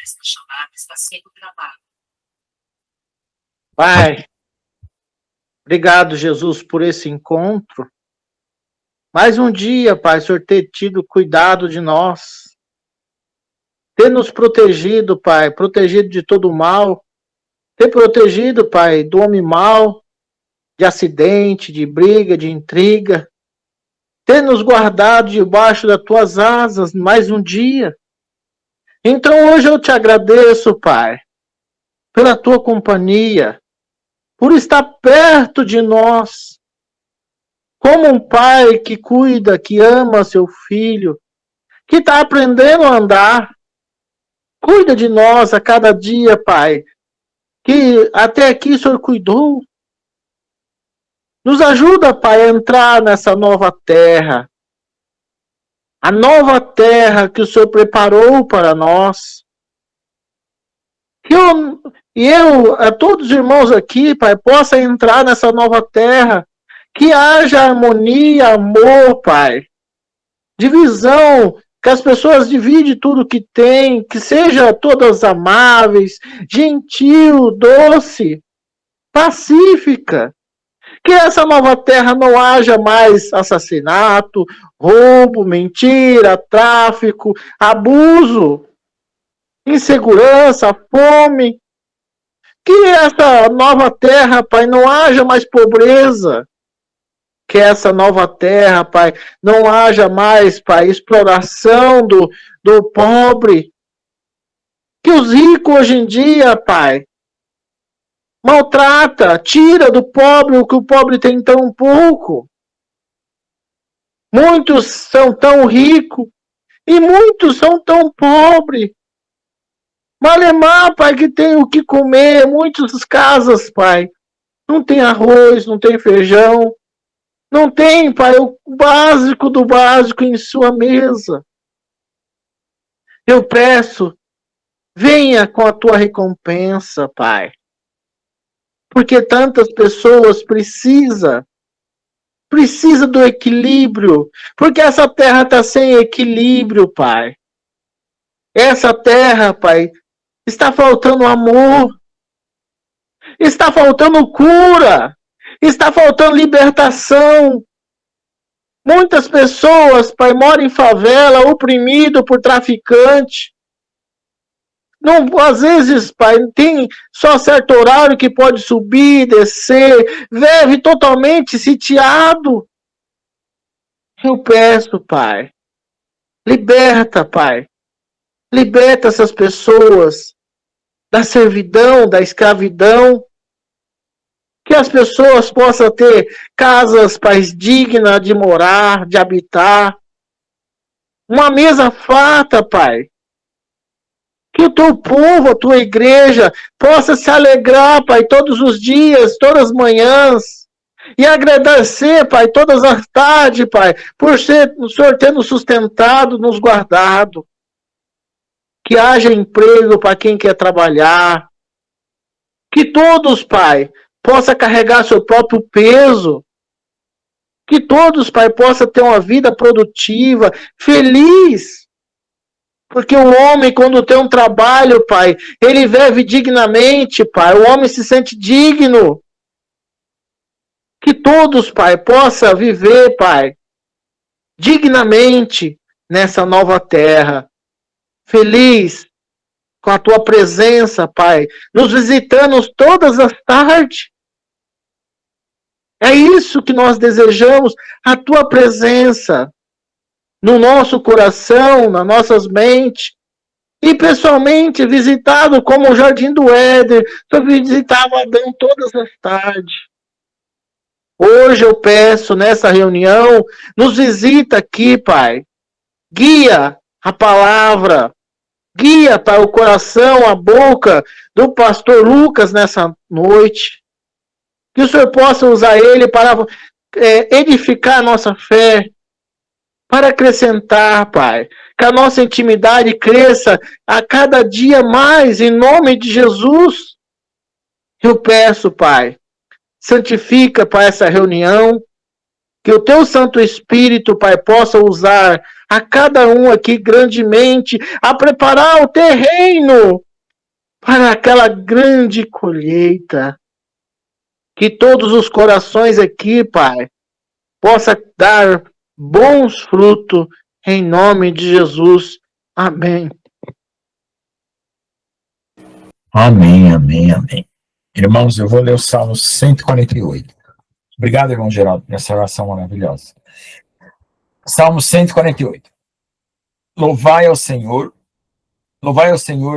esta chamada está sendo gravada. Pai, obrigado, Jesus, por esse encontro. Mais um dia, Pai, o Senhor ter tido cuidado de nós, ter nos protegido, Pai, protegido de todo o mal, ter protegido, Pai, do homem mau, de acidente, de briga, de intriga, ter nos guardado debaixo das tuas asas mais um dia. Então hoje eu te agradeço, Pai, pela tua companhia, por estar perto de nós, como um pai que cuida, que ama seu filho, que está aprendendo a andar. Cuida de nós a cada dia, Pai, que até aqui o Senhor cuidou. Nos ajuda, Pai, a entrar nessa nova terra. A nova terra que o Senhor preparou para nós. Que a todos os irmãos aqui, Pai, possa entrar nessa nova terra. Que haja harmonia, amor, Pai. Divisão, que as pessoas dividem tudo que tem, que sejam todas amáveis, gentil, doce, pacífica. Que essa nova terra não haja mais assassinato, roubo, mentira, tráfico, abuso, insegurança, fome. Que essa nova terra, Pai, não haja mais pobreza. Que essa nova terra, Pai, não haja mais, Pai, exploração do pobre. Que os ricos hoje em dia, Pai, maltrata, tira do pobre o que o pobre tem tão pouco. Muitos são tão ricos e muitos são tão pobres. Malemar, Pai, que tem o que comer, muitas casas, Pai, não tem arroz, não tem feijão, não tem, Pai, o básico do básico em sua mesa. Eu peço, venha com a tua recompensa, Pai. Porque tantas pessoas precisam do equilíbrio. Porque essa terra está sem equilíbrio, Pai. Essa terra, Pai, está faltando amor. Está faltando cura. Está faltando libertação. Muitas pessoas, Pai, moram em favela, oprimido por traficante. Não, às vezes, Pai, tem só certo horário que pode subir, descer, vive totalmente sitiado. Eu peço, Pai, liberta, Pai. Liberta essas pessoas da servidão, da escravidão. Que as pessoas possam ter casas, Pai, dignas de morar, de habitar. Uma mesa farta, Pai. Que o teu povo, a tua igreja, possa se alegrar, Pai, todos os dias, todas as manhãs. E agradecer, Pai, todas as tardes, Pai, por o Senhor ter nos sustentado, nos guardado. Que haja emprego para quem quer trabalhar. Que todos, Pai, possam carregar seu próprio peso. Que todos, Pai, possam ter uma vida produtiva, feliz. Porque o homem, quando tem um trabalho, Pai, ele vive dignamente, Pai. O homem se sente digno. Que todos, Pai, possam viver, Pai, dignamente nessa nova terra. Feliz com a tua presença, Pai, nos visitando todas as tardes. É isso que nós desejamos, a tua presença no nosso coração, nas nossas mentes, e pessoalmente visitado como o Jardim do Éden, eu visitava Adão todas as tardes. Hoje eu peço nessa reunião, nos visita aqui, Pai, guia a palavra, guia, Pai, o coração, a boca do pastor Lucas nessa noite, que o Senhor possa usar ele para edificar a nossa fé, para acrescentar, Pai, que a nossa intimidade cresça a cada dia mais, em nome de Jesus. Eu peço, Pai, santifica, Pai, essa reunião, que o Teu Santo Espírito, Pai, possa usar a cada um aqui grandemente, a preparar o terreno para aquela grande colheita. Que todos os corações aqui, Pai, possa dar bons frutos em nome de Jesus. Amém. Amém, amém, amém. Irmãos, eu vou ler o Salmo 148. Obrigado, irmão Geraldo, por essa oração maravilhosa. Salmo 148. Louvai ao Senhor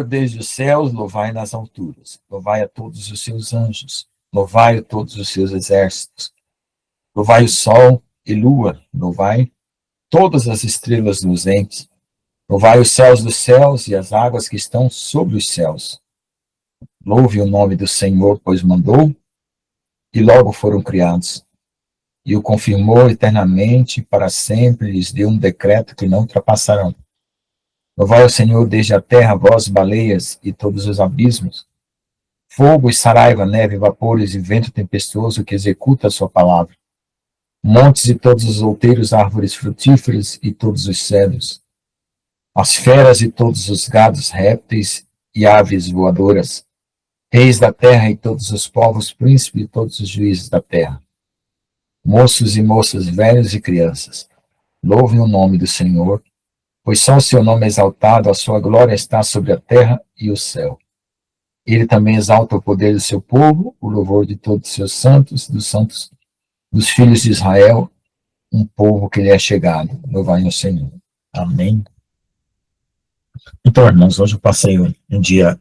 desde os céus, louvai nas alturas, louvai a todos os seus anjos, louvai a todos os seus exércitos, louvai o sol e lua, louvai todas as estrelas luzentes, louvai os céus dos céus e as águas que estão sobre os céus. Louve o nome do Senhor, pois mandou, e logo foram criados. E o confirmou eternamente, para sempre, lhes deu um decreto que não ultrapassarão. Louvai o Senhor desde a terra, vós, baleias, e todos os abismos. Fogo e saraiva, neve, vapores e vento tempestuoso que executa a sua palavra. Montes e todos os outeiros, árvores frutíferas e todos os cedros. As feras e todos os gados, répteis e aves voadoras. Reis da terra e todos os povos, príncipes e todos os juízes da terra. Moços e moças, velhos e crianças, louvem o nome do Senhor, pois só o seu nome é exaltado, a sua glória está sobre a terra e o céu. Ele também exalta o poder do seu povo, o louvor de todos os seus santos, dos filhos de Israel, um povo que lhe é chegado. Louvai o Senhor. Amém. Então, irmãos, hoje eu passei um dia,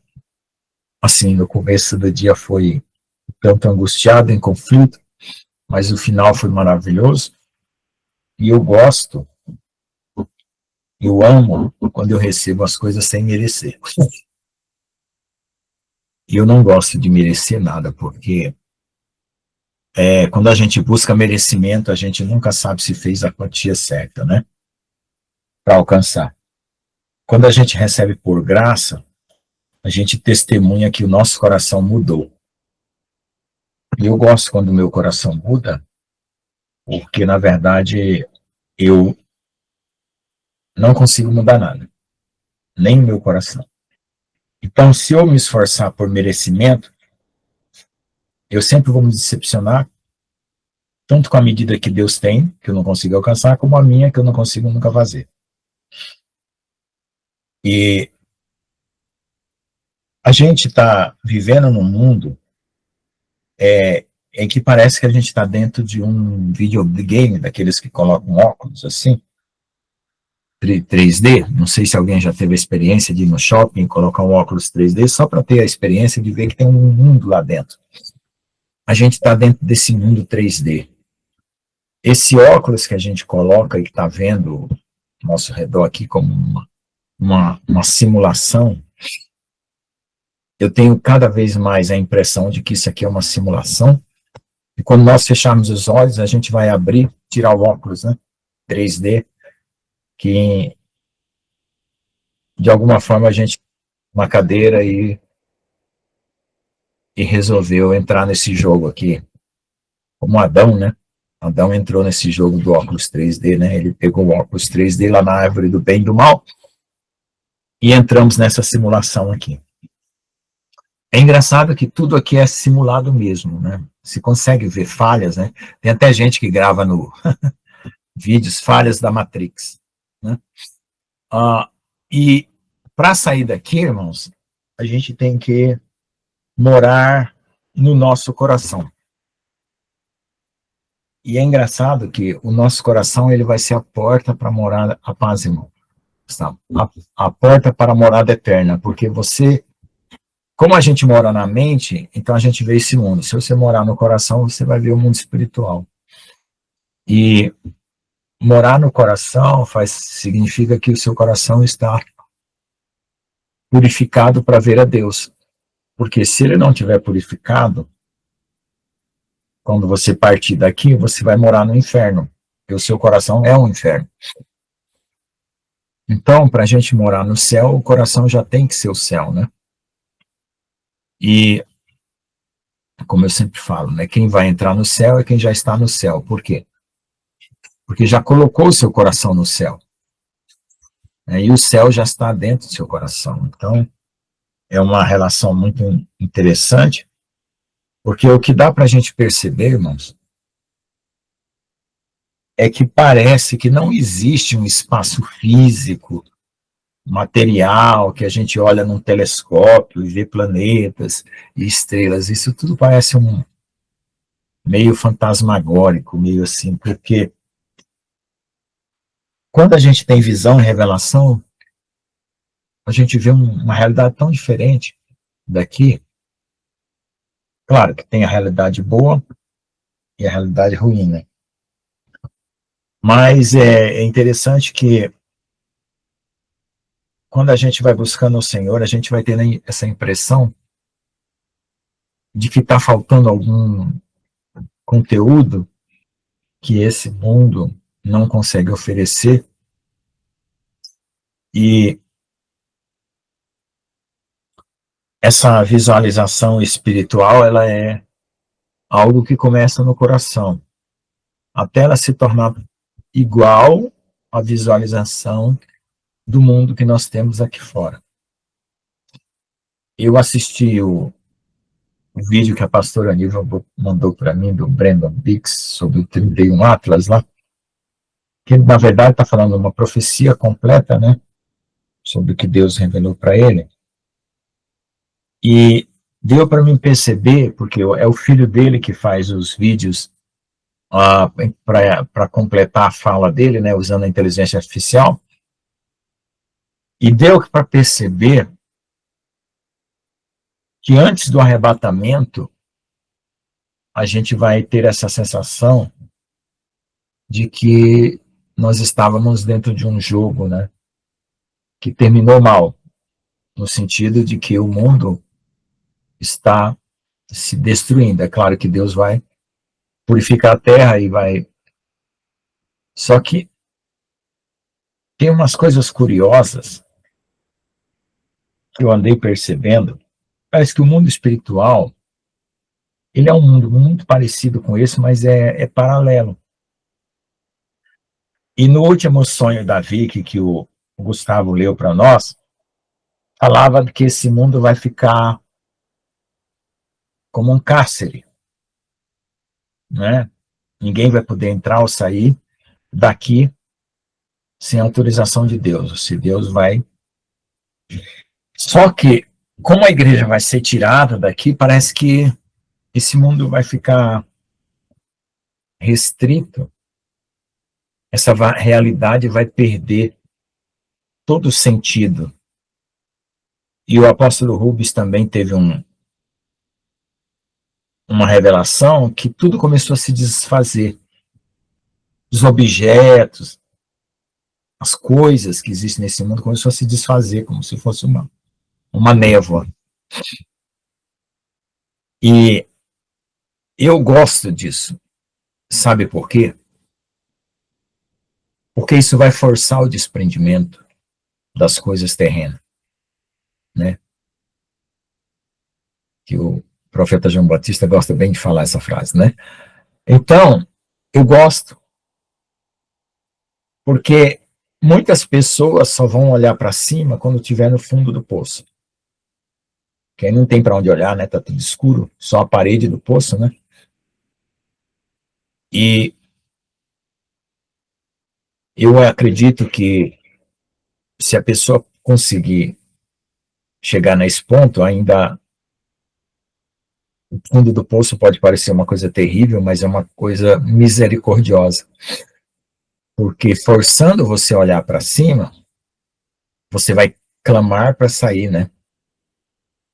assim, no começo do dia foi tanto angustiado, em conflito, mas o final foi maravilhoso. E eu gosto, eu amo quando eu recebo as coisas sem merecer. E eu não gosto de merecer nada, porque quando a gente busca merecimento, a gente nunca sabe se fez a quantia certa, né? Para alcançar. Quando a gente recebe por graça, a gente testemunha que o nosso coração mudou. E eu gosto quando o meu coração muda, porque, na verdade, eu não consigo mudar nada, nem o meu coração. Então, se eu me esforçar por merecimento, eu sempre vou me decepcionar, tanto com a medida que Deus tem, que eu não consigo alcançar, como a minha, que eu não consigo nunca fazer. E a gente está vivendo num mundo em que parece que a gente está dentro de um videogame, daqueles que colocam óculos assim, 3D. Não sei se alguém já teve a experiência de ir no shopping, colocar um óculos 3D, só para ter a experiência de ver que tem um mundo lá dentro. A gente está dentro desse mundo 3D. Esse óculos que a gente coloca e que está vendo ao nosso redor aqui como uma simulação, eu tenho cada vez mais a impressão de que isso aqui é uma simulação, e quando nós fecharmos os olhos, a gente vai abrir, tirar o óculos, né, 3D, que de alguma forma a gente uma cadeira e resolveu entrar nesse jogo aqui, como Adão, né? Adão entrou nesse jogo do óculos 3D, né? Ele pegou o óculos 3D lá na árvore do bem e do mal e entramos nessa simulação aqui. É engraçado que tudo aqui é simulado mesmo, né? Se consegue ver falhas, né? Tem até gente que grava no vídeos falhas da Matrix, né? E para sair daqui, irmãos, a gente tem que morar no nosso coração. E é engraçado que o nosso coração ele vai ser a porta para morar a paz, irmão. A porta para a morada eterna, porque como a gente mora na mente, então a gente vê esse mundo. Se você morar no coração, você vai ver o mundo espiritual. E morar no coração significa que o seu coração está purificado para ver a Deus. Porque se ele não estiver purificado, quando você partir daqui, você vai morar no inferno. Porque o seu coração é um inferno. Então, para a gente morar no céu, o coração já tem que ser o céu, né? E, como eu sempre falo, né, quem vai entrar no céu é quem já está no céu. Por quê? Porque já colocou o seu coração no céu. né? E o céu já está dentro do seu coração. Então, é uma relação muito interessante, porque o que dá para a gente perceber, irmãos, é que parece que não existe um espaço físico, material, que a gente olha num telescópio e vê planetas e estrelas. Isso tudo parece um meio fantasmagórico, meio assim, porque quando a gente tem visão e revelação, a gente vê uma realidade tão diferente daqui. Claro que tem a realidade boa e a realidade ruim, né? Mas é interessante que quando a gente vai buscando o Senhor, a gente vai tendo essa impressão de que está faltando algum conteúdo que esse mundo não consegue oferecer. E essa visualização espiritual, ela é algo que começa no coração, até ela se tornar igual à visualização do mundo que nós temos aqui fora. Eu assisti o vídeo que a pastora Aníbal mandou para mim, do Brandon Bix, sobre o 31 Atlas lá, que na verdade está falando uma profecia completa, né, sobre o que Deus revelou para ele. E deu para mim perceber, porque é o filho dele que faz os vídeos para completar a fala dele, né, usando a inteligência artificial, e deu para perceber que antes do arrebatamento a gente vai ter essa sensação de que nós estávamos dentro de um jogo, né, que terminou mal, no sentido de que o mundo está se destruindo. É claro que Deus vai purificar a terra e vai... Só que tem umas coisas curiosas que eu andei percebendo. Parece que o mundo espiritual, ele é um mundo muito parecido com esse, mas é paralelo. E no último sonho da Vicky, que o Gustavo leu para nós, falava que esse mundo vai ficar como um cárcere, né? Ninguém vai poder entrar ou sair daqui sem autorização de Deus. Se Deus vai... Só que, como a igreja vai ser tirada daqui, parece que esse mundo vai ficar restrito, essa realidade vai perder todo o sentido. E o apóstolo Rubens também teve uma revelação que tudo começou a se desfazer. Os objetos, as coisas que existem nesse mundo começou a se desfazer, como se fosse uma névoa. E eu gosto disso. Sabe por quê? Porque isso vai forçar o desprendimento das coisas terrenas, né? Que o profeta João Batista gosta bem de falar essa frase, né? Então, eu gosto, porque muitas pessoas só vão olhar para cima quando estiver no fundo do poço. Porque aí não tem para onde olhar, né? Tá tudo escuro, só a parede do poço, né? E eu acredito que se a pessoa conseguir chegar nesse ponto, ainda o fundo do poço pode parecer uma coisa terrível, mas é uma coisa misericordiosa. Porque forçando você a olhar para cima, você vai clamar para sair, né,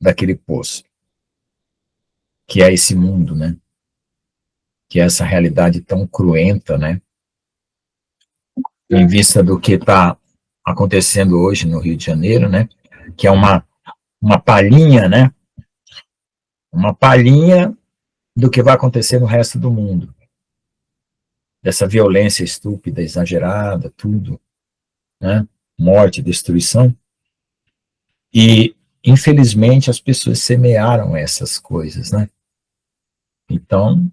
daquele poço, que é esse mundo, né, que é essa realidade tão cruenta, né, em vista do que está acontecendo hoje no Rio de Janeiro, né, que é uma palhinha, né, uma palhinha do que vai acontecer no resto do mundo, dessa violência estúpida, exagerada, tudo, né, morte, destruição. E, infelizmente, as pessoas semearam essas coisas, né? Então,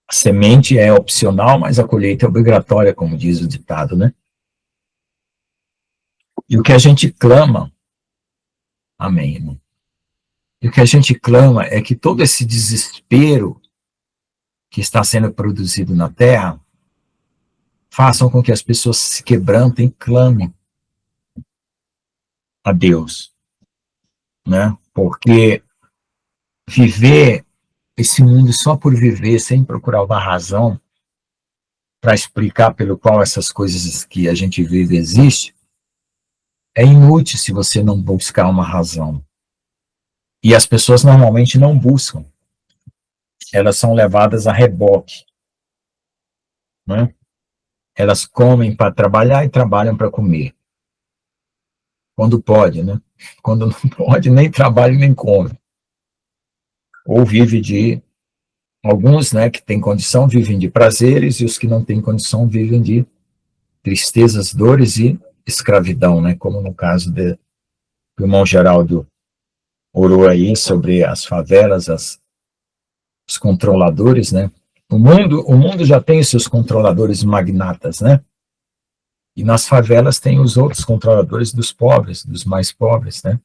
a semente é opcional, mas a colheita é obrigatória, como diz o ditado, né? E o que a gente clama, amém, irmão? E o que a gente clama é que todo esse desespero que está sendo produzido na Terra façam com que as pessoas se quebrantem e clamem a Deus, né? Porque viver esse mundo só por viver, sem procurar uma razão para explicar pelo qual essas coisas que a gente vive existem, é inútil se você não buscar uma razão. E as pessoas normalmente não buscam. Elas são levadas a reboque, né? Elas comem para trabalhar e trabalham para comer. Quando pode, né? Quando não pode, nem trabalha nem come. Ou vive de... Alguns, né, que têm condição, vivem de prazeres, e os que não têm condição vivem de tristezas, dores e escravidão, né? Como no caso do irmão Geraldo orou aí sobre as favelas, os controladores, né? O mundo já tem os seus controladores magnatas, né? E nas favelas tem os outros controladores dos pobres, dos mais pobres, né?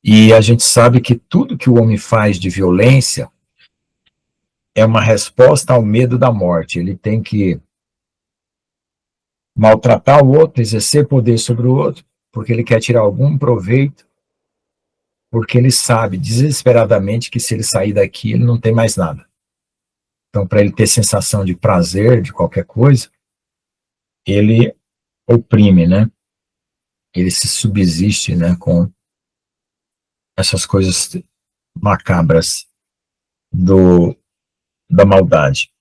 E a gente sabe que tudo que o homem faz de violência é uma resposta ao medo da morte. Ele tem que maltratar o outro, exercer poder sobre o outro, porque ele quer tirar algum proveito, porque ele sabe desesperadamente que se ele sair daqui, ele não tem mais nada. Então, para ele ter sensação de prazer, de qualquer coisa, ele oprime, né? Ele se subsiste, né, com essas coisas macabras da maldade.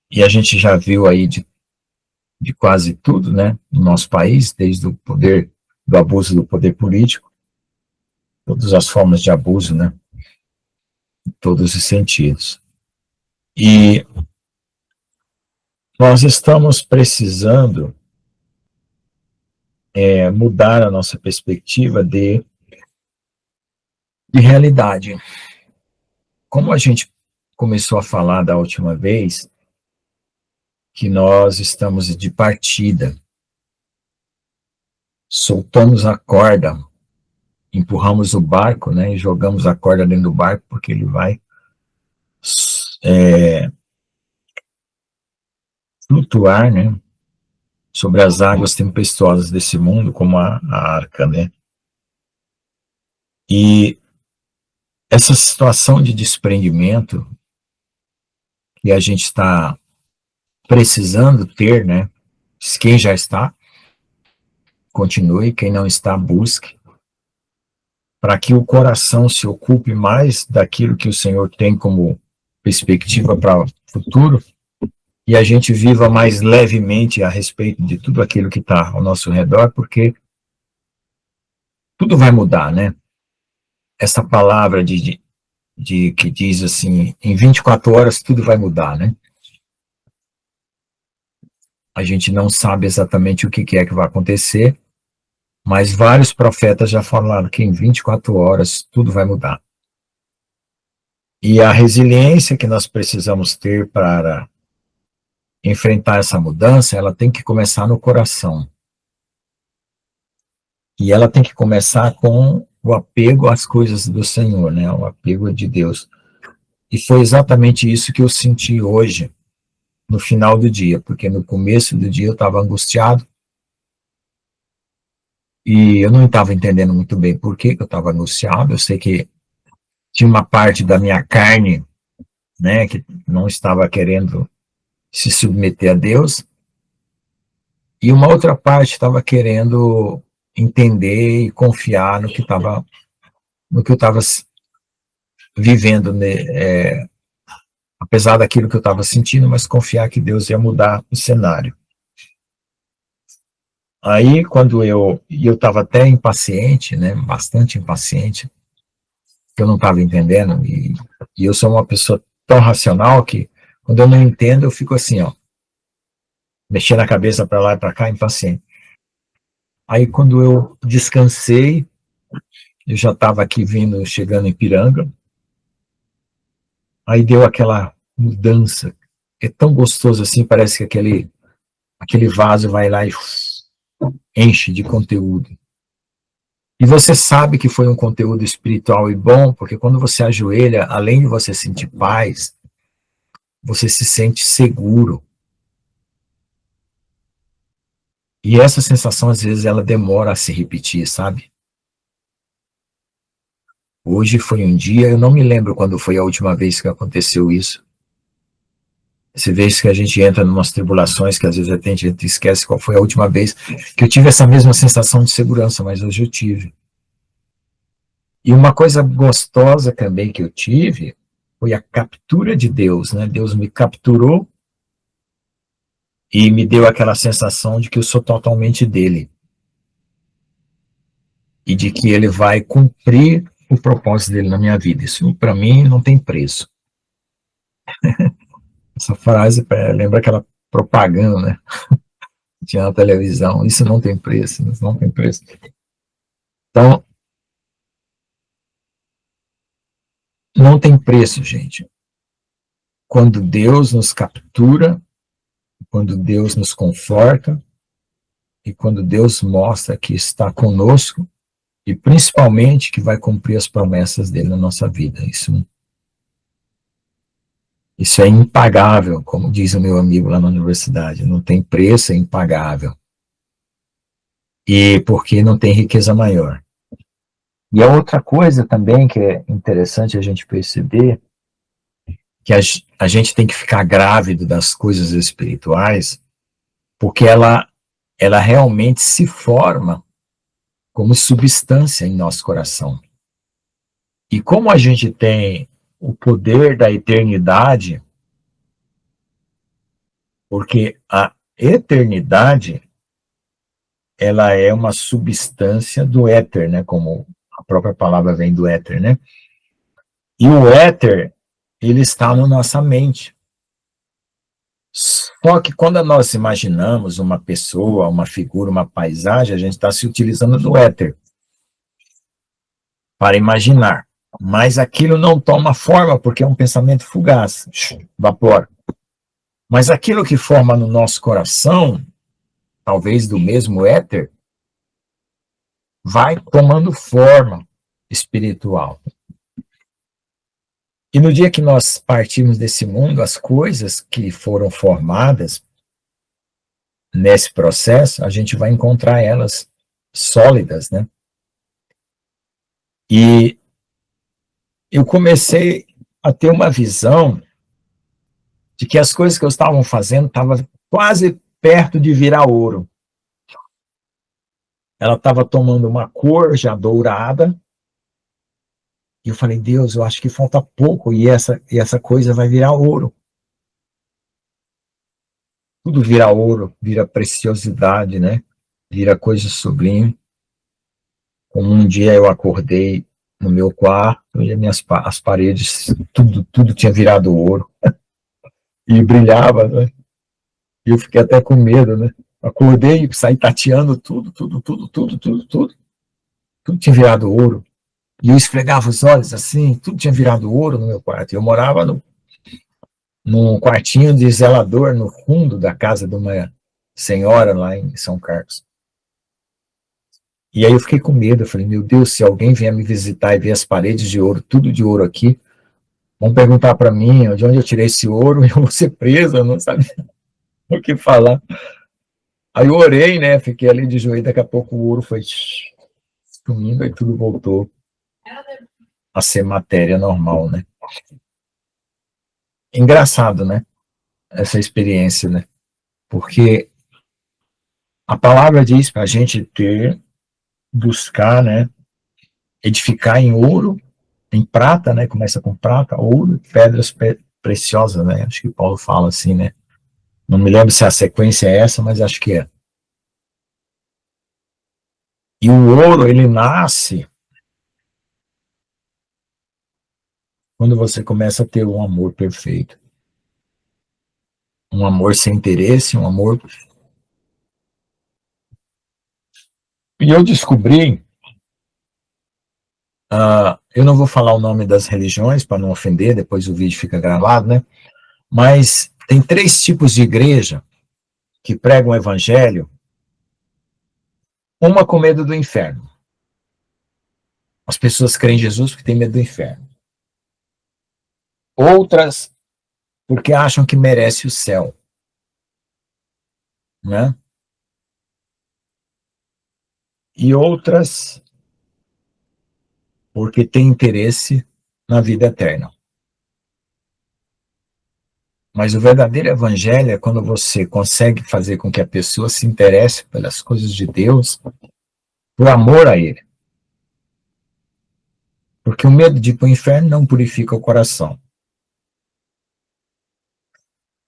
E a gente já viu aí de quase tudo, né, no nosso país, desde o poder, do abuso do poder político, todas as formas de abuso, né, em todos os sentidos. E nós estamos precisando mudar a nossa perspectiva de realidade. Como a gente começou a falar da última vez, que nós estamos de partida, soltamos a corda, empurramos o barco, né, e jogamos a corda dentro do barco, porque ele vai flutuar, né, sobre as águas tempestuosas desse mundo, como a arca, né. E essa situação de desprendimento que a gente está precisando ter, né, quem já está, continue, quem não está, busque, para que o coração se ocupe mais daquilo que o Senhor tem como perspectiva para o futuro, e a gente viva mais levemente a respeito de tudo aquilo que está ao nosso redor, porque tudo vai mudar, né? Essa palavra que diz assim, em 24 horas tudo vai mudar, né? A gente não sabe exatamente o que é que vai acontecer, mas vários profetas já falaram que em 24 horas tudo vai mudar. E a resiliência que nós precisamos ter para enfrentar essa mudança, ela tem que começar no coração. E ela tem que começar com o apego às coisas do Senhor, né? O apego de Deus. E foi exatamente isso que eu senti hoje, no final do dia, porque no começo do dia eu estava angustiado, e eu não estava entendendo muito bem por que eu estava angustiado. Eu sei que tinha uma parte da minha carne, né, que não estava querendo se submeter a Deus, e uma outra parte estava querendo entender e confiar no que eu estava vivendo, né, apesar daquilo que eu estava sentindo, mas confiar que Deus ia mudar o cenário. Aí, quando eu estava até impaciente, né, bastante impaciente, que eu não estava entendendo, e eu sou uma pessoa tão racional que, quando eu não entendo, eu fico assim, ó, mexendo a cabeça para lá e para cá, impaciente. Aí, quando eu descansei, eu já estava aqui chegando em Piranga, aí deu aquela mudança, é tão gostoso assim, parece que aquele vaso vai lá e enche de conteúdo. E você sabe que foi um conteúdo espiritual e bom, porque quando você ajoelha, além de você sentir paz, você se sente seguro. E essa sensação, às vezes, ela demora a se repetir, sabe? Hoje foi um dia, eu não me lembro quando foi a última vez que aconteceu isso. Você vê que a gente entra em umas tribulações que às vezes a gente esquece qual foi a última vez que eu tive essa mesma sensação de segurança, mas hoje eu tive. E uma coisa gostosa também que eu tive foi a captura de Deus, né? Deus me capturou e me deu aquela sensação de que eu sou totalmente dele. E de que ele vai cumprir o propósito dele na minha vida. Isso, para mim, não tem preço. Essa frase lembra aquela propaganda, né? Tinha na televisão. Isso não tem preço, isso não tem preço. Então, não tem preço, gente. Quando Deus nos captura, quando Deus nos conforta, e quando Deus mostra que está conosco, e principalmente que vai cumprir as promessas dele na nossa vida. Isso é impagável, como diz o meu amigo lá na universidade. Não tem preço, é impagável. E porque não tem riqueza maior. E a outra coisa também que é interessante a gente perceber, que a gente tem que ficar grávido das coisas espirituais, porque ela realmente se forma como substância em nosso coração. E como a gente tem o poder da eternidade, porque a eternidade, ela é uma substância do éter, né? Como a própria palavra vem do éter, né? E o éter, ele está na nossa mente. Só que quando nós imaginamos uma pessoa, uma figura, uma paisagem, a gente está se utilizando do éter para imaginar. Mas aquilo não toma forma porque é um pensamento fugaz, vapor. Mas aquilo que forma no nosso coração, talvez do mesmo éter, vai tomando forma espiritual. E no dia que nós partimos desse mundo, as coisas que foram formadas nesse processo, a gente vai encontrar elas sólidas, né? E eu comecei a ter uma visão de que as coisas que eu estava fazendo estavam quase perto de virar ouro. Ela estava tomando uma cor já dourada, e eu falei, Deus, eu acho que falta pouco, e essa coisa vai virar ouro. Tudo vira ouro, vira preciosidade, né? Vira coisa sublime. Como um dia eu acordei no meu quarto, e as paredes, tudo tinha virado ouro. E brilhava, né? E eu fiquei até com medo, né? Acordei e saí tateando tudo tinha virado ouro. E eu esfregava os olhos assim, tudo tinha virado ouro no meu quarto. Eu morava num quartinho de zelador no fundo da casa de uma senhora lá em São Carlos. E aí eu fiquei com medo, eu falei, meu Deus, se alguém vier me visitar e ver as paredes de ouro, tudo de ouro aqui, vão perguntar para mim de onde eu tirei esse ouro e eu vou ser presa, eu não sabia o que falar. Aí eu orei, né, fiquei ali de joelho, daqui a pouco o ouro foi sumindo e tudo voltou a ser matéria normal, né. Engraçado, né, essa experiência, né, porque a palavra diz para a gente buscar, né, edificar em ouro, em prata, né, começa com prata, ouro, pedras preciosas, né, acho que Paulo fala assim, né, não me lembro se a sequência é essa, mas acho que é. E o ouro, ele nasce quando você começa a ter um amor perfeito. Um amor sem interesse, um amor... E eu descobri, eu não vou falar o nome das religiões para não ofender, depois o vídeo fica gravado, né? Mas tem 3 tipos de igreja que pregam o evangelho Uma com medo do inferno. As pessoas creem em Jesus porque têm medo do inferno. Outras porque acham que merece o céu. Né? E outras porque têm interesse na vida eterna. Mas o verdadeiro evangelho é quando você consegue fazer com que a pessoa se interesse pelas coisas de Deus por amor a Ele. Porque o medo de ir para o inferno não purifica o coração.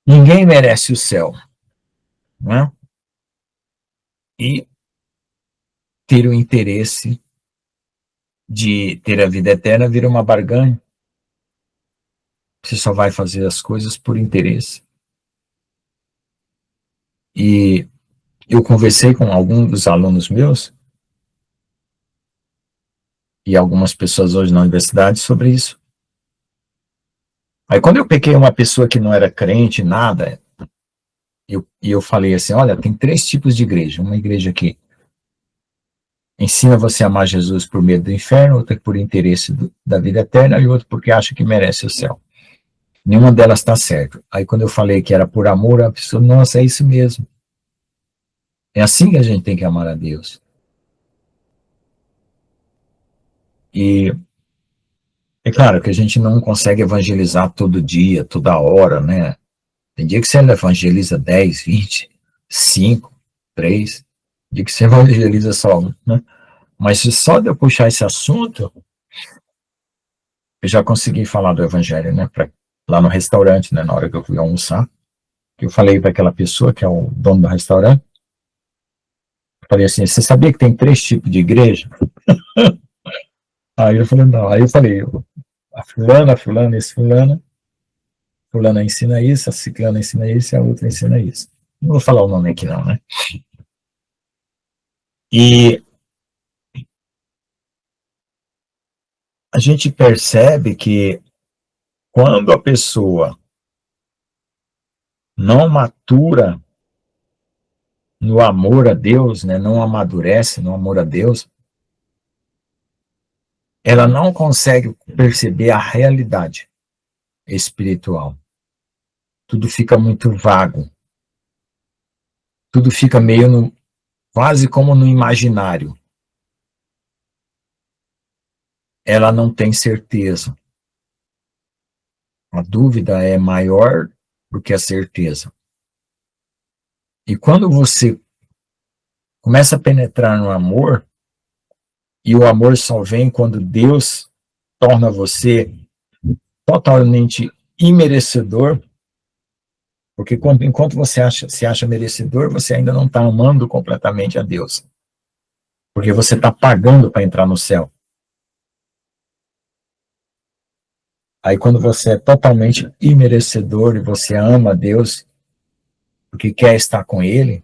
Ninguém merece o céu. Né? E ter o interesse de ter a vida eterna vira uma barganha. Você só vai fazer as coisas por interesse. E eu conversei com alguns dos alunos meus e algumas pessoas hoje na universidade sobre isso. Aí quando eu peguei uma pessoa que não era crente, nada, eu falei assim, olha, tem 3 tipos de igreja. Uma igreja que ensina você a amar Jesus por medo do inferno, outra por interesse da vida eterna e outra porque acha que merece o céu. Nenhuma delas está certa. Aí quando eu falei que era por amor, a pessoa, nossa, é isso mesmo. É assim que a gente tem que amar a Deus. E é claro que a gente não consegue evangelizar todo dia, toda hora, né? Tem dia que você evangeliza 10, 20, 5, 3, tem dia que você evangeliza só, né? Mas só de eu puxar esse assunto, eu já consegui falar do evangelho, né? Lá no restaurante, né? Na hora que eu fui almoçar, eu falei para aquela pessoa que é o dono do restaurante, eu falei assim, você sabia que tem 3 tipos de igreja? Aí eu falei, não. Aí eu falei, a fulana, esse fulana ensina isso, a ciclana ensina isso e a outra ensina isso. Não vou falar o nome aqui não, né? E a gente percebe que quando a pessoa não matura no amor a Deus, né, não amadurece no amor a Deus, ela não consegue perceber a realidade espiritual. Tudo fica muito vago. Tudo fica meio quase como no imaginário. Ela não tem certeza. A dúvida é maior do que a certeza. E quando você começa a penetrar no amor, e o amor só vem quando Deus torna você totalmente imerecedor, porque enquanto você se acha merecedor, você ainda não está amando completamente a Deus. Porque você está pagando para entrar no céu. Aí quando você é totalmente imerecedor e você ama a Deus, porque quer estar com Ele,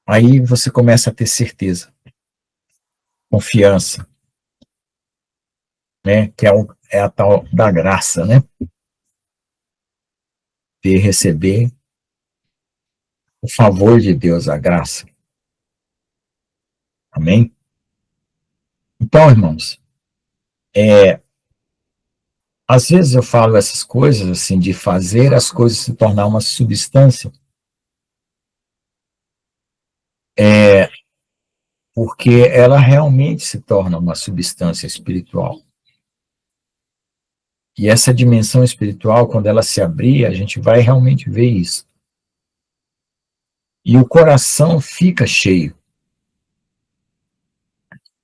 aí você começa a ter certeza, confiança, né? Que é a tal da graça, né? De receber o favor de Deus, a graça. Amém? Então, irmãos, às vezes eu falo essas coisas, assim, de fazer as coisas se tornar uma substância, porque ela realmente se torna uma substância espiritual. E essa dimensão espiritual, quando ela se abrir, a gente vai realmente ver isso. E o coração fica cheio,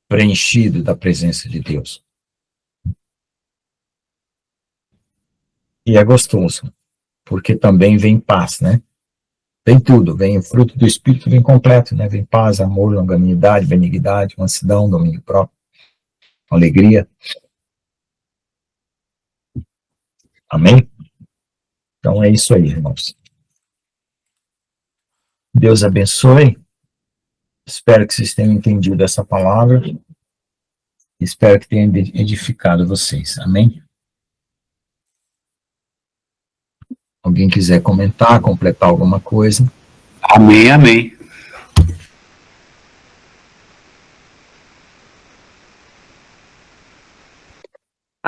preenchido da presença de Deus. E é gostoso, porque também vem paz, né? Vem tudo, vem o fruto do Espírito, vem completo, né? Vem paz, amor, longanimidade, benignidade, mansidão, domínio próprio, alegria. Amém? Então é isso aí, irmãos. Deus abençoe. Espero que vocês tenham entendido essa palavra. Espero que tenha edificado vocês. Amém? Alguém quiser comentar, completar alguma coisa? Amém, amém.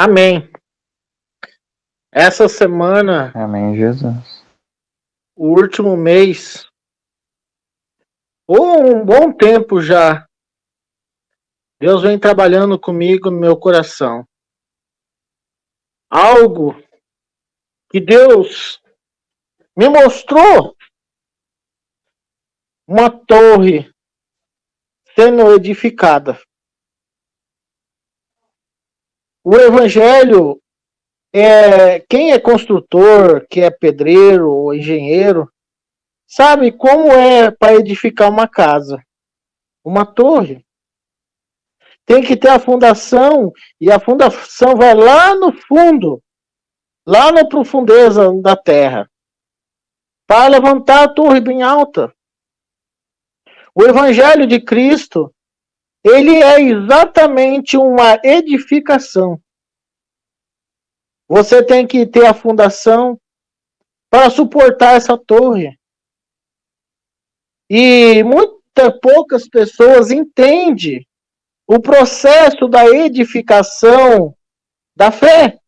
Amém. Essa semana, Amém, Jesus. o último mês, ou um bom tempo já, Deus vem trabalhando comigo no meu coração. Algo que Deus me mostrou, uma torre sendo edificada. O evangelho, quem é construtor, que é pedreiro ou engenheiro, sabe como é para edificar uma casa, uma torre. Tem que ter a fundação, e a fundação vai lá no fundo, lá na profundeza da terra, para levantar a torre bem alta. O Evangelho de Cristo, ele é exatamente uma edificação. Você tem que ter a fundação para suportar essa torre. E poucas pessoas entendem o processo da edificação da fé,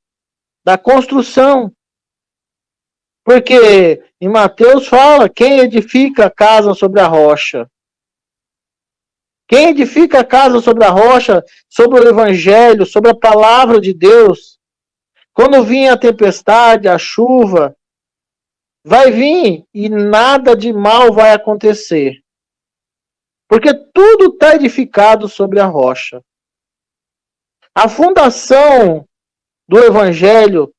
da construção. Porque em Mateus fala, quem edifica a casa sobre a rocha? Quem edifica a casa sobre a rocha, sobre o evangelho, sobre a palavra de Deus, quando vir a tempestade, a chuva, vai vir e nada de mal vai acontecer. Porque tudo está edificado sobre a rocha. A fundação do evangelho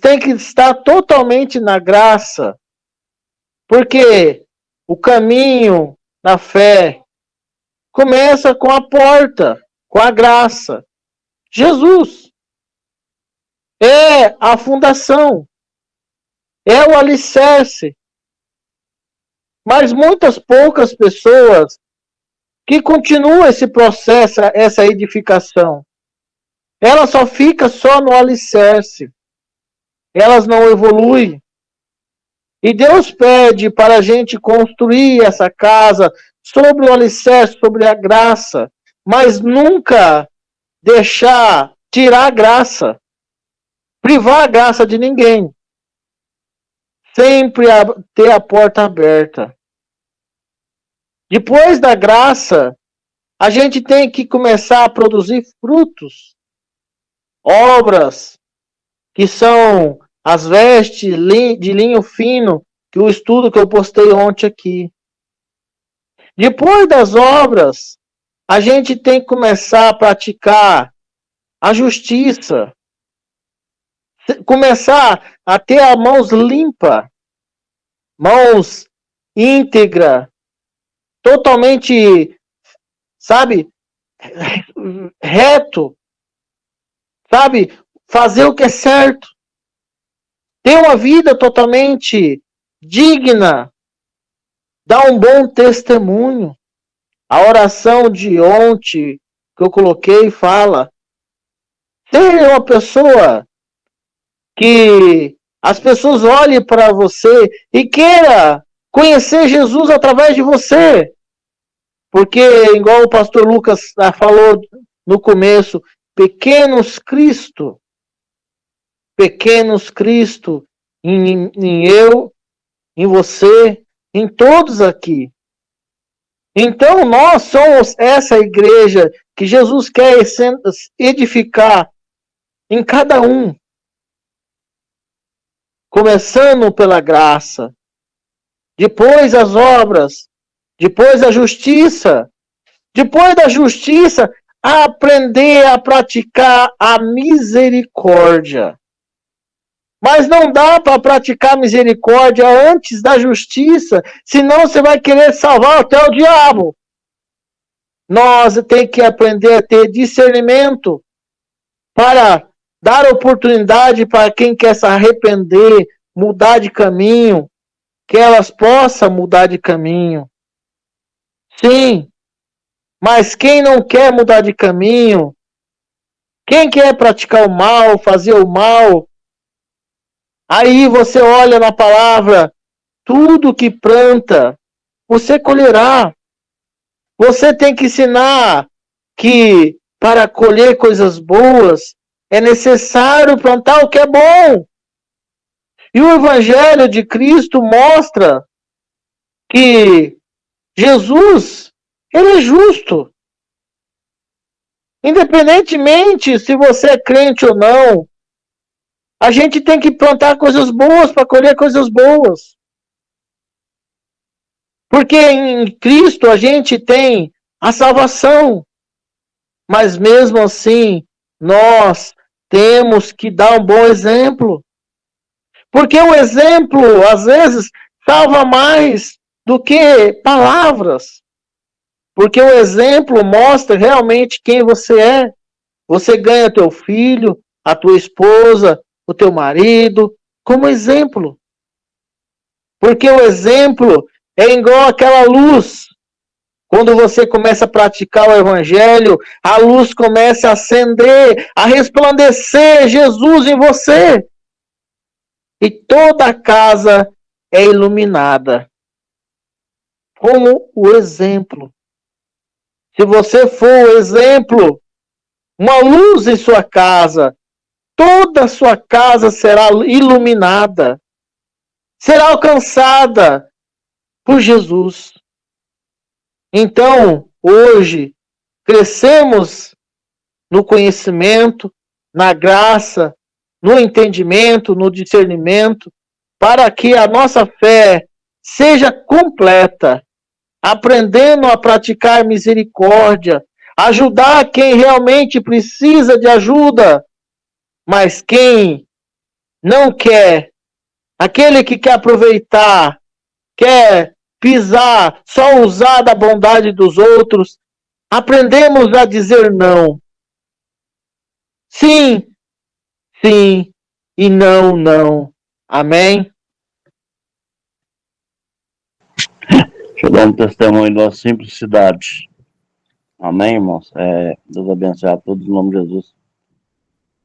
tem que estar totalmente na graça. Porque o caminho na fé começa com a porta, com a graça. Jesus é a fundação, é o alicerce. Mas poucas pessoas que continuam esse processo, essa edificação, ela só fica só no alicerce. Elas não evoluem. E Deus pede para a gente construir essa casa sobre o alicerce, sobre a graça, mas nunca tirar a graça, privar a graça de ninguém. Sempre ter a porta aberta. Depois da graça, a gente tem que começar a produzir frutos, obras, que são as vestes de linho fino, que o estudo que eu postei ontem aqui. Depois das obras, a gente tem que começar a praticar a justiça. Começar a ter as mãos limpas, mãos íntegras, totalmente, sabe, reto, sabe, fazer o que é certo. Ter uma vida totalmente digna, dar um bom testemunho. A oração de ontem que eu coloquei fala: ser uma pessoa que as pessoas olhem para você e queira conhecer Jesus através de você. Porque, igual o pastor Lucas falou no começo, pequenos Cristo em eu, em você, em todos aqui. Então, nós somos essa igreja que Jesus quer edificar em cada um. Começando pela graça, depois as obras, depois a justiça, depois da justiça, aprender a praticar a misericórdia. Mas não dá para praticar misericórdia antes da justiça, senão você vai querer salvar até o diabo. Nós temos que aprender a ter discernimento para dar oportunidade para quem quer se arrepender, mudar de caminho, que elas possam mudar de caminho. Sim, mas quem não quer mudar de caminho, quem quer praticar o mal, fazer o mal, aí você olha na palavra, tudo que planta, você colherá. Você tem que ensinar que para colher coisas boas, É necessário plantar o que é bom. E o Evangelho de Cristo mostra que Jesus, ele é justo. Independentemente se você é crente ou não, a gente tem que plantar coisas boas para colher coisas boas. Porque em Cristo a gente tem a salvação. Mas mesmo assim, nós temos que dar um bom exemplo. Porque o exemplo, às vezes, salva mais do que palavras. Porque o exemplo mostra realmente quem você é. Você ganha teu filho, a tua esposa, o teu marido, como exemplo. Porque o exemplo é igual aquela luz. Quando você começa a praticar o Evangelho, a luz começa a acender, a resplandecer Jesus em você. E toda a casa é iluminada. Como o exemplo. Se você for o exemplo, uma luz em sua casa, toda a sua casa será iluminada. Será alcançada por Jesus. Então, hoje, crescemos no conhecimento, na graça, no entendimento, no discernimento, para que a nossa fé seja completa, aprendendo a praticar misericórdia, ajudar quem realmente precisa de ajuda, mas quem não quer, aquele que quer aproveitar, quer pisar, só usar da bondade dos outros, aprendemos a dizer não. Sim, sim, e não, não. Amém? Deixa eu dar um testemunho da simplicidade. Amém, irmãos? Deus abençoe a todos em nome de Jesus.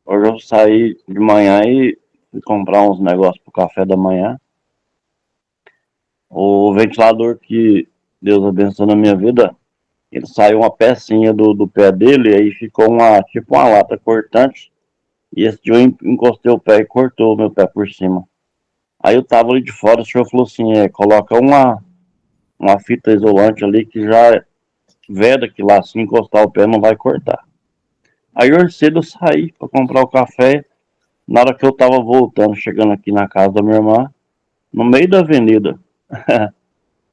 Hoje eu saí de manhã e fui comprar uns negócios pro café da manhã. O ventilador que Deus abençoou na minha vida, ele saiu uma pecinha do pé dele, e aí ficou tipo uma lata cortante. E esse dia eu encostei o pé e cortou o meu pé por cima. Aí eu tava ali de fora, o senhor falou assim, coloca uma fita isolante ali que já veda que lá, se encostar o pé não vai cortar. Aí hoje cedo eu saí para comprar o café. Na hora que eu tava voltando, chegando aqui na casa da minha irmã, no meio da avenida,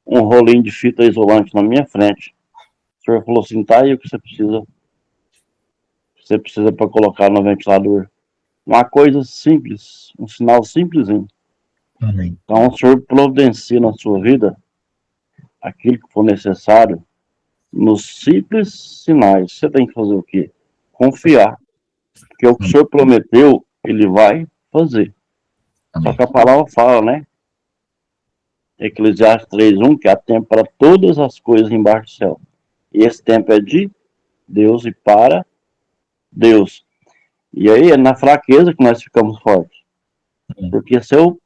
um rolinho de fita isolante na minha frente. O senhor falou assim, tá aí o que você precisa. Você precisa para colocar no ventilador. Uma coisa simples, um sinal simplesinho. Amém. Então o senhor providencia na sua vida aquilo que for necessário, nos simples sinais. Você tem que fazer o quê? Confiar. Porque o que o senhor prometeu, ele vai fazer. Amém. Só que a palavra fala, né? Eclesiastes 3:1, que há tempo para todas as coisas embaixo do céu. E esse tempo é de Deus e para Deus. E aí é na fraqueza que nós ficamos fortes. Porque se eu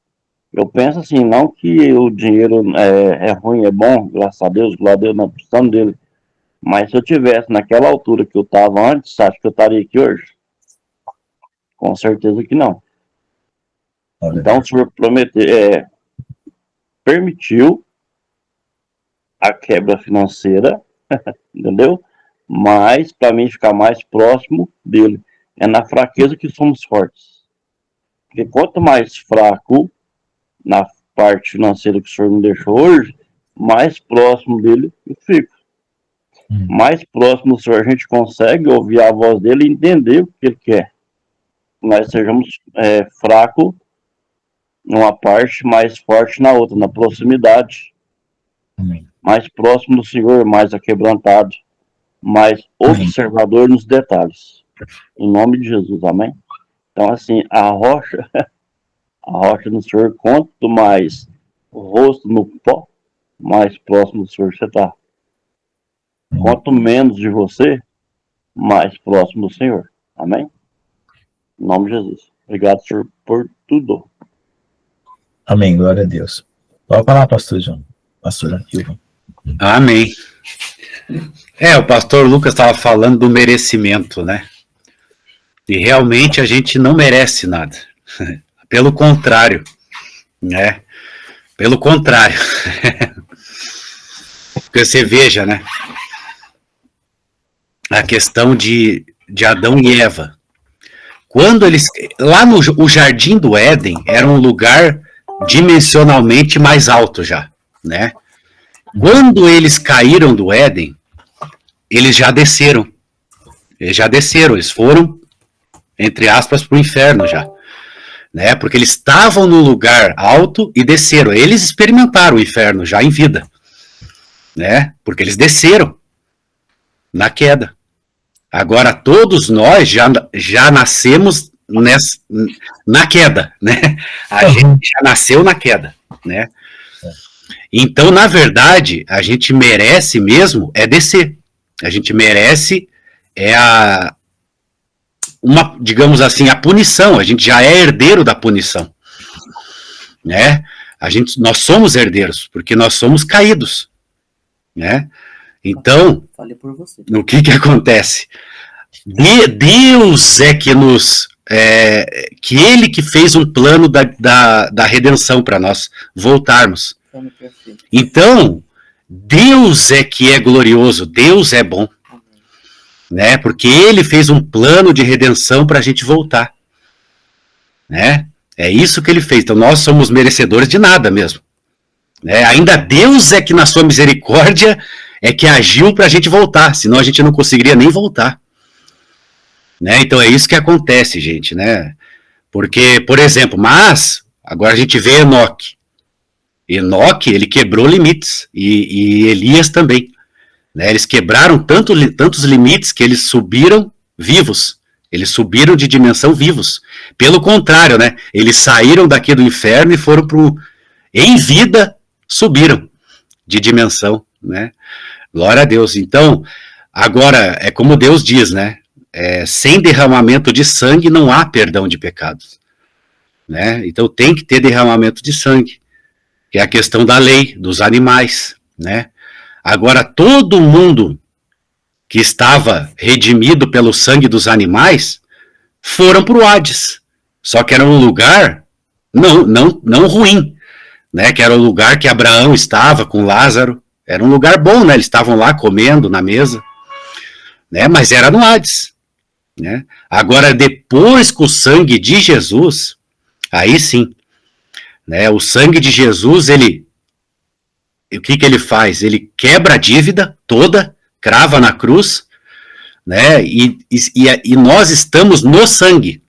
penso assim, não que o dinheiro é ruim, é bom, graças a Deus, glória a Deus, nós precisamos dele. Mas se eu tivesse naquela altura que eu estava antes, você acha que eu estaria aqui hoje? Com certeza que não. Então o senhor permitiu a quebra financeira, entendeu? Mas para mim ficar mais próximo dele. É na fraqueza que somos fortes. Porque quanto mais fraco na parte financeira que o senhor me deixou hoje, mais próximo dele eu fico. Mais próximo do senhor a gente consegue ouvir a voz dele e entender o que ele quer. Nós sejamos fracos numa parte, mais forte na outra, na proximidade. Amém. Mais próximo do senhor, mais aquebrantado, mais observador nos detalhes. Em nome de Jesus, amém? Então, assim, a rocha no senhor, quanto mais o rosto no pó, mais próximo do senhor você está. Quanto menos de você, mais próximo do Senhor. Amém? Em nome de Jesus. Obrigado, Senhor, por tudo. Amém, glória a Deus. Pode falar, pastor João. Pastor Silva. Amém. O pastor Lucas estava falando do merecimento, né? E realmente a gente não merece nada. Pelo contrário, né? Pelo contrário. Porque você veja, né? A questão de Adão e Eva. Quando eles... Lá no o Jardim do Éden era um lugar dimensionalmente mais alto já, né? Quando eles caíram do Éden, eles já desceram. Eles foram, entre aspas, para o inferno já. Né? Porque eles estavam no lugar alto e desceram. Eles experimentaram o inferno já em vida. Né? Porque eles desceram na queda. Agora, todos nós já nascemos na queda. Né? A gente já nasceu na queda. Né? Então, na verdade, a gente merece mesmo descer. A gente merece digamos assim, a punição. A gente já é herdeiro da punição, né? Nós somos herdeiros, porque nós somos caídos, né? Então, o que acontece? Deus é que que Ele que fez um plano da redenção para nós voltarmos. Então, Deus é que é glorioso, Deus é bom. Né? Porque Ele fez um plano de redenção para a gente voltar. Né? É isso que Ele fez. Então nós somos merecedores de nada mesmo. Né? Ainda Deus é que na sua misericórdia é que agiu para a gente voltar, senão a gente não conseguiria nem voltar. Né? Então é isso que acontece, gente. Né? Porque, por exemplo, agora a gente vê Enoque. Enoque, ele quebrou limites, e Elias também. Né, eles quebraram tantos limites que eles subiram vivos. Eles subiram de dimensão vivos. Pelo contrário, né, eles saíram daqui do inferno e foram em vida, subiram de dimensão. Né? Glória a Deus. Então, agora, é como Deus diz, né? Sem derramamento de sangue não há perdão de pecados. Né? Então tem que ter derramamento de sangue. Que é a questão da lei, dos animais. Né? Agora, todo mundo que estava redimido pelo sangue dos animais foram para o Hades. Só que era um lugar não ruim, né? Que era o lugar que Abraão estava com Lázaro. Era um lugar bom, né? Eles estavam lá comendo na mesa, né? Mas era no Hades. Né? Agora, depois com o sangue de Jesus, aí sim, né? O sangue de Jesus, o que ele faz? Ele quebra a dívida toda, crava na cruz, né? E nós estamos no sangue,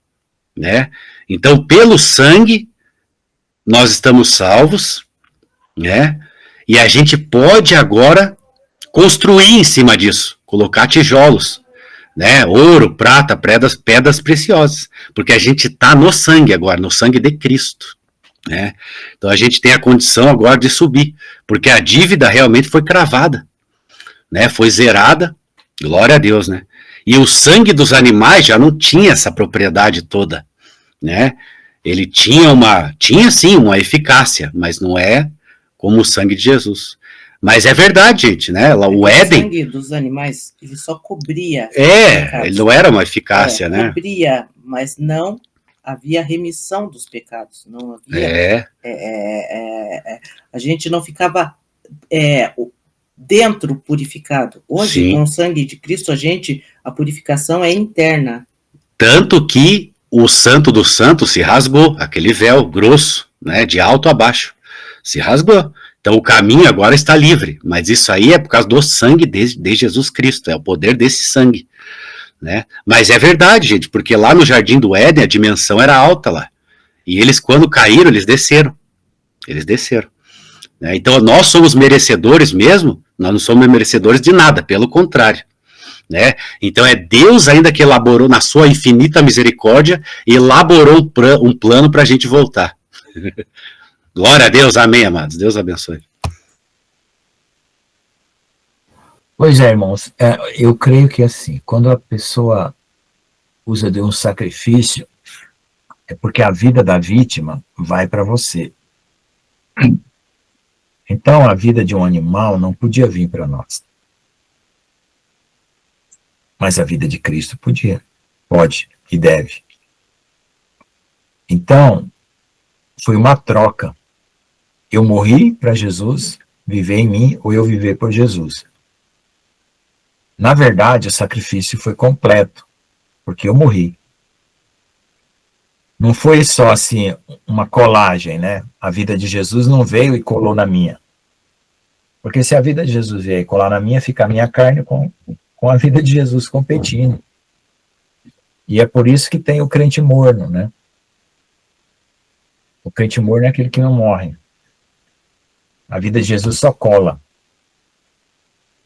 né? Então, pelo sangue, nós estamos salvos, né? E a gente pode agora construir em cima disso, colocar tijolos, né? Ouro, prata, pedras preciosas, porque a gente está no sangue agora, no sangue de Cristo. Né? Então a gente tem a condição agora de subir, porque a dívida realmente foi cravada, né? Foi zerada, glória a Deus, né? E o sangue dos animais já não tinha essa propriedade toda, né? Ele tinha sim uma eficácia, mas não é como o sangue de Jesus. Mas é verdade, gente, né? O Éden... O sangue dos animais, ele só cobria... ele não era uma eficácia, né? Cobria, mas não havia remissão dos pecados, não havia... a gente não ficava dentro purificado. Hoje, Sim. com o sangue de Cristo, a purificação é interna. Tanto que o Santo dos Santos se rasgou, aquele véu grosso, né, de alto a baixo, se rasgou. Então o caminho agora está livre, mas isso aí é por causa do sangue de Jesus Cristo, é o poder desse sangue. Né? Mas é verdade, gente, porque lá no Jardim do Éden a dimensão era alta lá. E eles, quando caíram, eles desceram. Né? Então nós somos merecedores mesmo, nós não somos merecedores de nada, pelo contrário. Né? Então é Deus ainda que elaborou na sua infinita misericórdia, elaborou um plano para a gente voltar. Glória a Deus, amém, amados. Deus abençoe. Pois é, irmãos, eu creio que assim, quando a pessoa usa de um sacrifício, é porque a vida da vítima vai para você. Então, a vida de um animal não podia vir para nós. Mas a vida de Cristo podia. Pode e deve. Então, foi uma troca. Eu morri para Jesus viver em mim, ou eu viver por Jesus. Na verdade, o sacrifício foi completo, porque eu morri. Não foi só assim uma colagem, né? A vida de Jesus não veio e colou na minha. Porque se a vida de Jesus veio e colar na minha, fica a minha carne com a vida de Jesus competindo. E é por isso que tem o crente morno, né? O crente morno é aquele que não morre. A vida de Jesus só cola.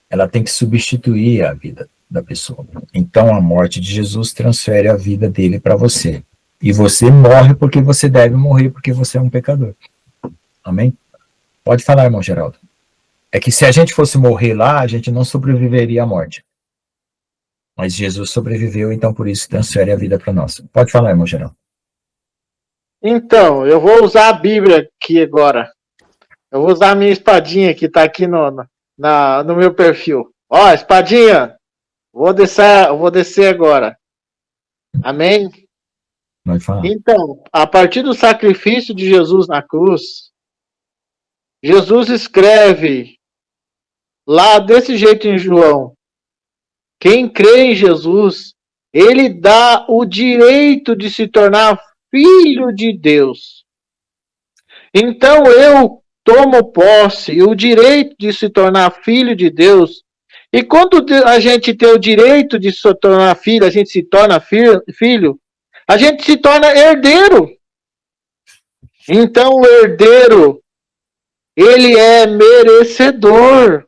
Ela tem que substituir a vida da pessoa. Então a morte de Jesus transfere a vida dele para você. E você morre porque você deve morrer, porque você é um pecador. Amém? Pode falar, irmão Geraldo. É que se a gente fosse morrer lá, a gente não sobreviveria à morte. Mas Jesus sobreviveu, então por isso transfere a vida para nós. Pode falar, irmão Geraldo. Então, eu vou usar a Bíblia aqui agora. Eu vou usar a minha espadinha que está aqui no meu perfil. Ó, espadinha! Vou descer agora. Amém? Pode falar. Então, a partir do sacrifício de Jesus na cruz, Jesus escreve lá desse jeito em João: quem crê em Jesus, ele dá o direito de se tornar filho de Deus. Então eu tomo posse, o direito de se tornar filho de Deus. E quando a gente tem o direito de se tornar filho, a gente se torna filho, a gente se torna herdeiro. Então o herdeiro, ele é merecedor.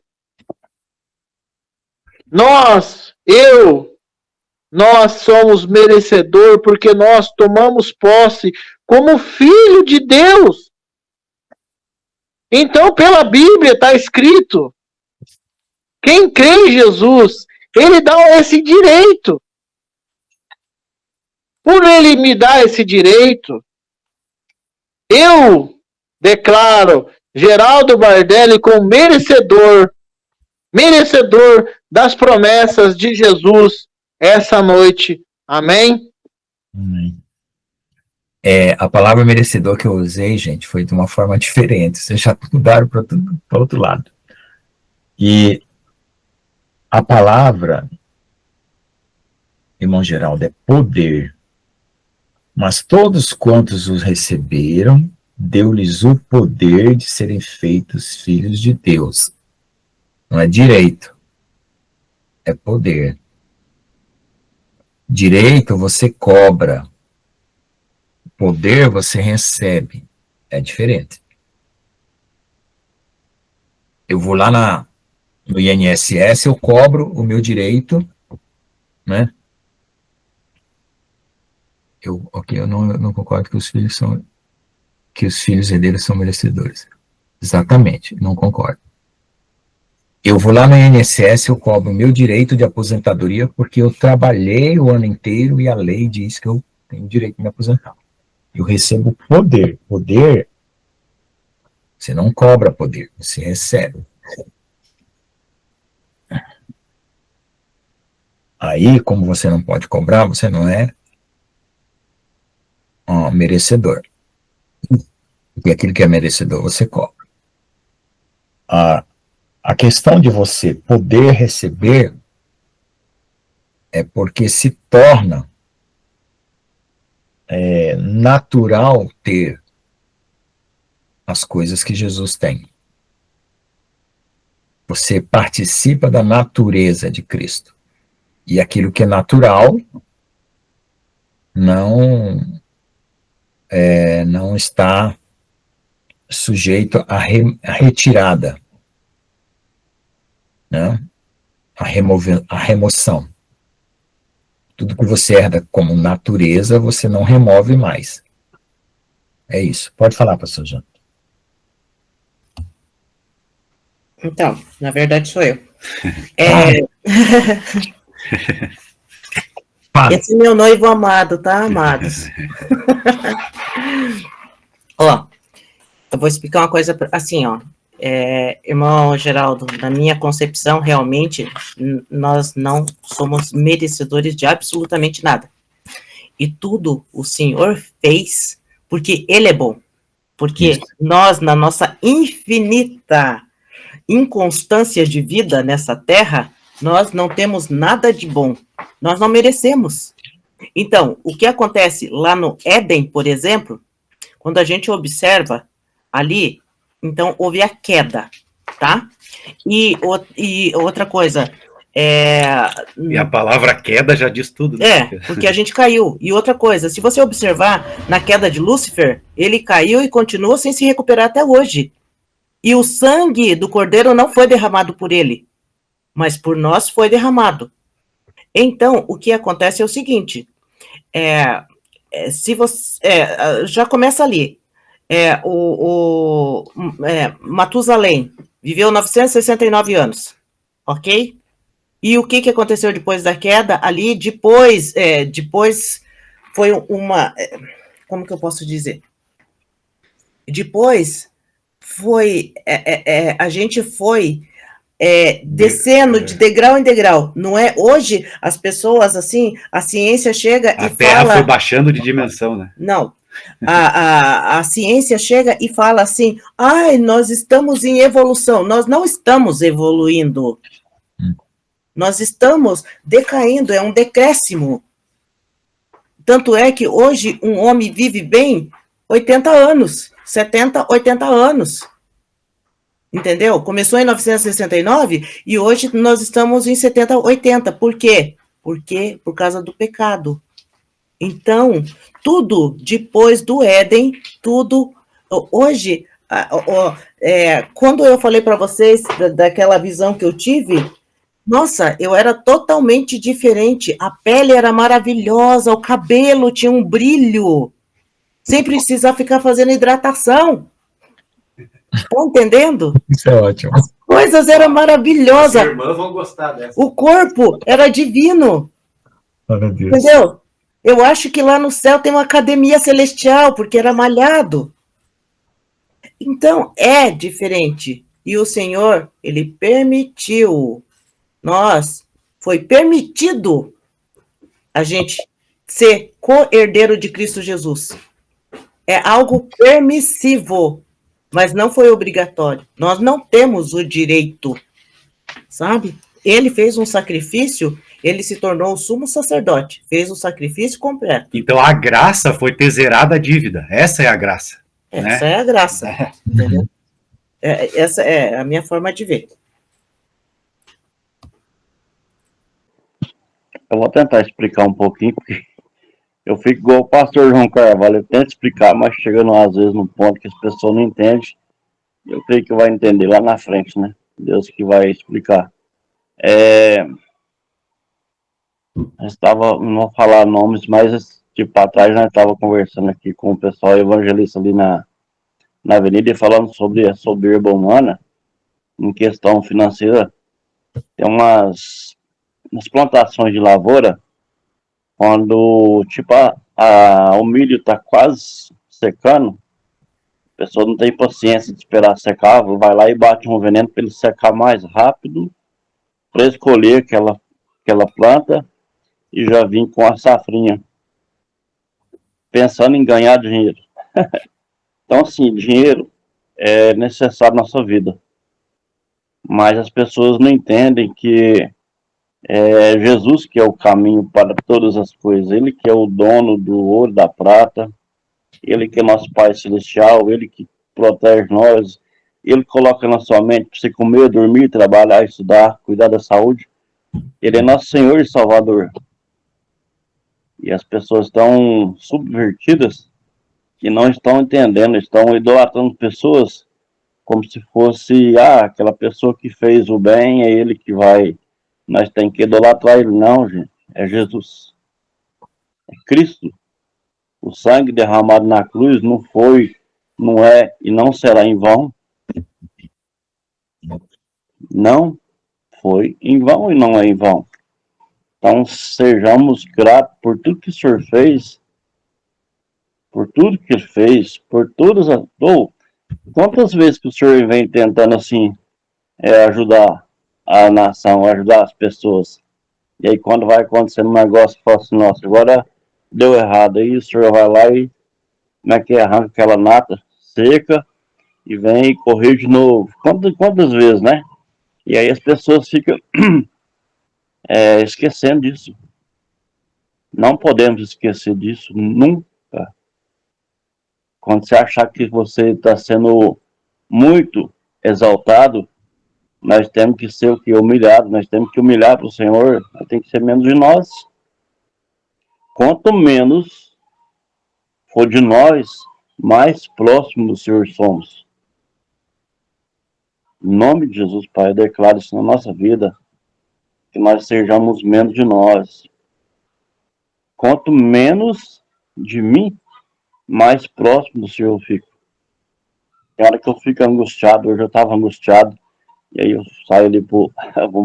Nós somos merecedor porque nós tomamos posse como filho de Deus. Então, pela Bíblia está escrito, quem crê em Jesus, ele dá esse direito. Por ele me dar esse direito, eu declaro Geraldo Bardelli como merecedor das promessas de Jesus essa noite. Amém? Amém. A palavra merecedor que eu usei, gente, foi de uma forma diferente. Vocês já mudaram para o outro lado. E a palavra, irmão Geraldo, é poder. Mas todos quantos os receberam, deu-lhes o poder de serem feitos filhos de Deus. Não é direito, é poder. Direito você cobra, poder você recebe. É diferente. Eu vou lá no INSS, eu cobro o meu direito, né? Eu não concordo que os filhos herdeiros são merecedores. Exatamente, não concordo. Eu vou lá no INSS, eu cobro o meu direito de aposentadoria porque eu trabalhei o ano inteiro e a lei diz que eu tenho direito de me aposentar. Eu recebo poder. Poder, você não cobra poder, você recebe. Aí, como você não pode cobrar, você não é merecedor. Porque aquilo que é merecedor, você cobra. A questão de você poder receber é porque se torna natural ter as coisas que Jesus tem. Você participa da natureza de Cristo. E aquilo que é natural não está sujeito à retirada, né? A remoção. Tudo que você herda como natureza, você não remove mais. É isso. Pode falar, pastor João. Então, na verdade sou eu. Esse é meu noivo amado, tá, amados? Ó, eu vou explicar uma coisa assim, ó. Irmão Geraldo, na minha concepção, realmente, nós não somos merecedores de absolutamente nada. e tudo o Senhor fez porque Ele é bom. Porque Isso. nós, na nossa infinita inconstância de vida nessa terra, nós não temos nada de bom. Nós não merecemos. Então, o que acontece lá no Éden, por exemplo, quando a gente observa ali, então houve a queda, tá? E outra coisa, E a palavra queda já diz tudo, né? porque a gente caiu. E outra coisa, se você observar na queda de Lúcifer, ele caiu e continua sem se recuperar até hoje. E o sangue do cordeiro não foi derramado por ele, mas por nós foi derramado. Então, o que acontece é o seguinte, se você, já começa ali, Matusalém viveu 969 anos, ok? E o que aconteceu depois da queda? Ali, depois foi uma... Como que eu posso dizer? Depois foi... a gente foi descendo de degrau em degrau. Não é? Hoje, as pessoas, assim, a ciência chega A e Terra fala... foi baixando de dimensão, né? Não. A ciência chega e fala assim, nós estamos em evolução. Nós não estamos evoluindo. Nós estamos decaindo, é um decréscimo. Tanto é que hoje um homem vive bem 80 anos, 70, 80 anos. Entendeu? Começou em 1969 e hoje nós estamos em 70, 80. Por quê? Porque por causa do pecado. Então, tudo depois do Éden, tudo... Hoje, quando eu falei para vocês daquela visão que eu tive... Nossa, eu era totalmente diferente. A pele era maravilhosa, o cabelo tinha um brilho, sem precisar ficar fazendo hidratação. Tá entendendo? Isso é ótimo. As coisas eram maravilhosas. As irmãs vão gostar dessa. O corpo era divino. Oh, meu Deus. Entendeu? Eu acho que lá no céu tem uma academia celestial, porque era malhado. Então, é diferente. E o Senhor, Ele permitiu... foi permitido a gente ser co-herdeiro de Cristo Jesus. É algo permissivo, mas não foi obrigatório. Nós não temos o direito, sabe? Ele fez um sacrifício, ele se tornou o sumo sacerdote, fez o sacrifício completo. Então a graça foi ter zerado a dívida. Essa é a graça. Essa é a graça. Entendeu? Essa é a minha forma de ver. Eu vou tentar explicar um pouquinho, porque eu fico igual o pastor João Carvalho, eu tento explicar, mas chegando às vezes no ponto que as pessoas não entendem, eu creio que vai entender lá na frente, né? Deus que vai explicar. Não vou falar nomes, mas tipo, atrás nós estávamos conversando aqui com o pessoal evangelista ali na avenida e falando sobre a soberba humana em questão financeira. Tem nas plantações de lavoura, quando tipo o milho está quase secando, a pessoa não tem paciência de esperar secar, vai lá e bate um veneno para ele secar mais rápido, para escolher aquela planta e já vir com a safrinha, pensando em ganhar dinheiro. Então, assim, dinheiro é necessário na nossa vida, mas as pessoas não entendem que é Jesus que é o caminho para todas as coisas, Ele que é o dono do ouro, da prata, Ele que é nosso Pai Celestial, Ele que protege nós, Ele coloca na sua mente para você comer, dormir, trabalhar, estudar, cuidar da saúde. Ele é nosso Senhor e Salvador. E as pessoas estão subvertidas e não estão entendendo, estão idolatrando pessoas como se fosse, aquela pessoa que fez o bem, é ele que vai... Nós temos que idolatrar ele. Não, gente. É Jesus. É Cristo. O sangue derramado na cruz não foi, não é e não será em vão. Não foi em vão e não é em vão. Então, sejamos gratos por tudo que o Senhor fez, por tudo que Ele fez, por todas as... quantas vezes que o Senhor vem tentando, assim, ajudar a nação, ajudar as pessoas. E aí quando vai acontecendo um negócio, fala assim, nossa, agora deu errado. Aí o senhor vai lá e como é que arranca aquela nata seca e vem correr de novo. Quantas vezes, né? E aí as pessoas ficam esquecendo disso. Não podemos esquecer disso nunca. Quando você achar que você está sendo muito exaltado, nós temos que ser o que? Humilhado. Nós temos que humilhar para o Senhor. Tem que ser menos de nós. Quanto menos for de nós, mais próximo do Senhor somos. Em nome de Jesus, Pai, eu declaro isso na nossa vida, que nós sejamos menos de nós. Quanto menos de mim, mais próximo do Senhor eu fico. Tem hora que eu fico angustiado, hoje eu estava angustiado, e aí eu saio ali vamos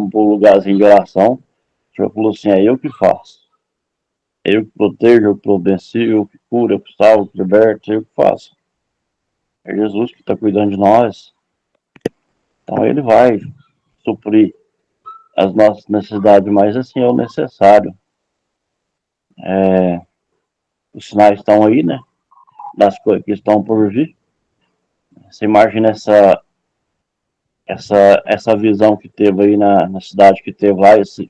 para um lugarzinho de oração, o Senhor falou assim, é eu que faço. É eu que protejo, eu que providencio, eu que curo, eu que salvo, eu que liberto, eu que faço. É Jesus que está cuidando de nós. Então ele vai suprir as nossas necessidades, mas assim é o necessário. Os sinais estão aí, né? Das coisas que estão por vir. Você imagina essa visão que teve aí na cidade que teve lá esse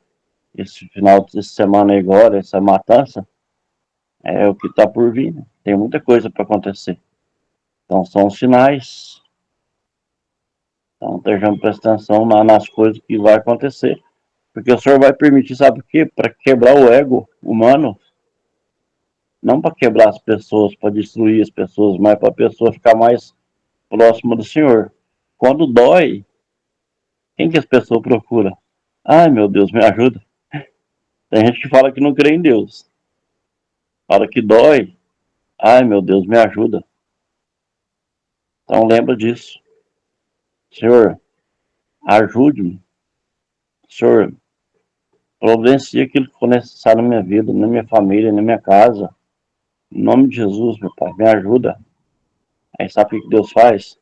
final de semana agora, essa matança, é o que está por vir, né? Tem muita coisa para acontecer. Então são os sinais. Então estejamos prestando atenção nas coisas que vai acontecer. Porque o Senhor vai permitir, sabe o quê? Para quebrar o ego humano. Não para quebrar as pessoas, para destruir as pessoas, mas para a pessoa ficar mais próxima do Senhor. Quando dói, quem que as pessoas procuram? Ai, meu Deus, me ajuda. Tem gente que fala que não crê em Deus. Fala que dói. Ai, meu Deus, me ajuda. Então lembra disso. Senhor, ajude-me. Senhor, providencie aquilo que for necessário na minha vida, na minha família, na minha casa. Em nome de Jesus, meu Pai, me ajuda. Aí sabe o que Deus faz?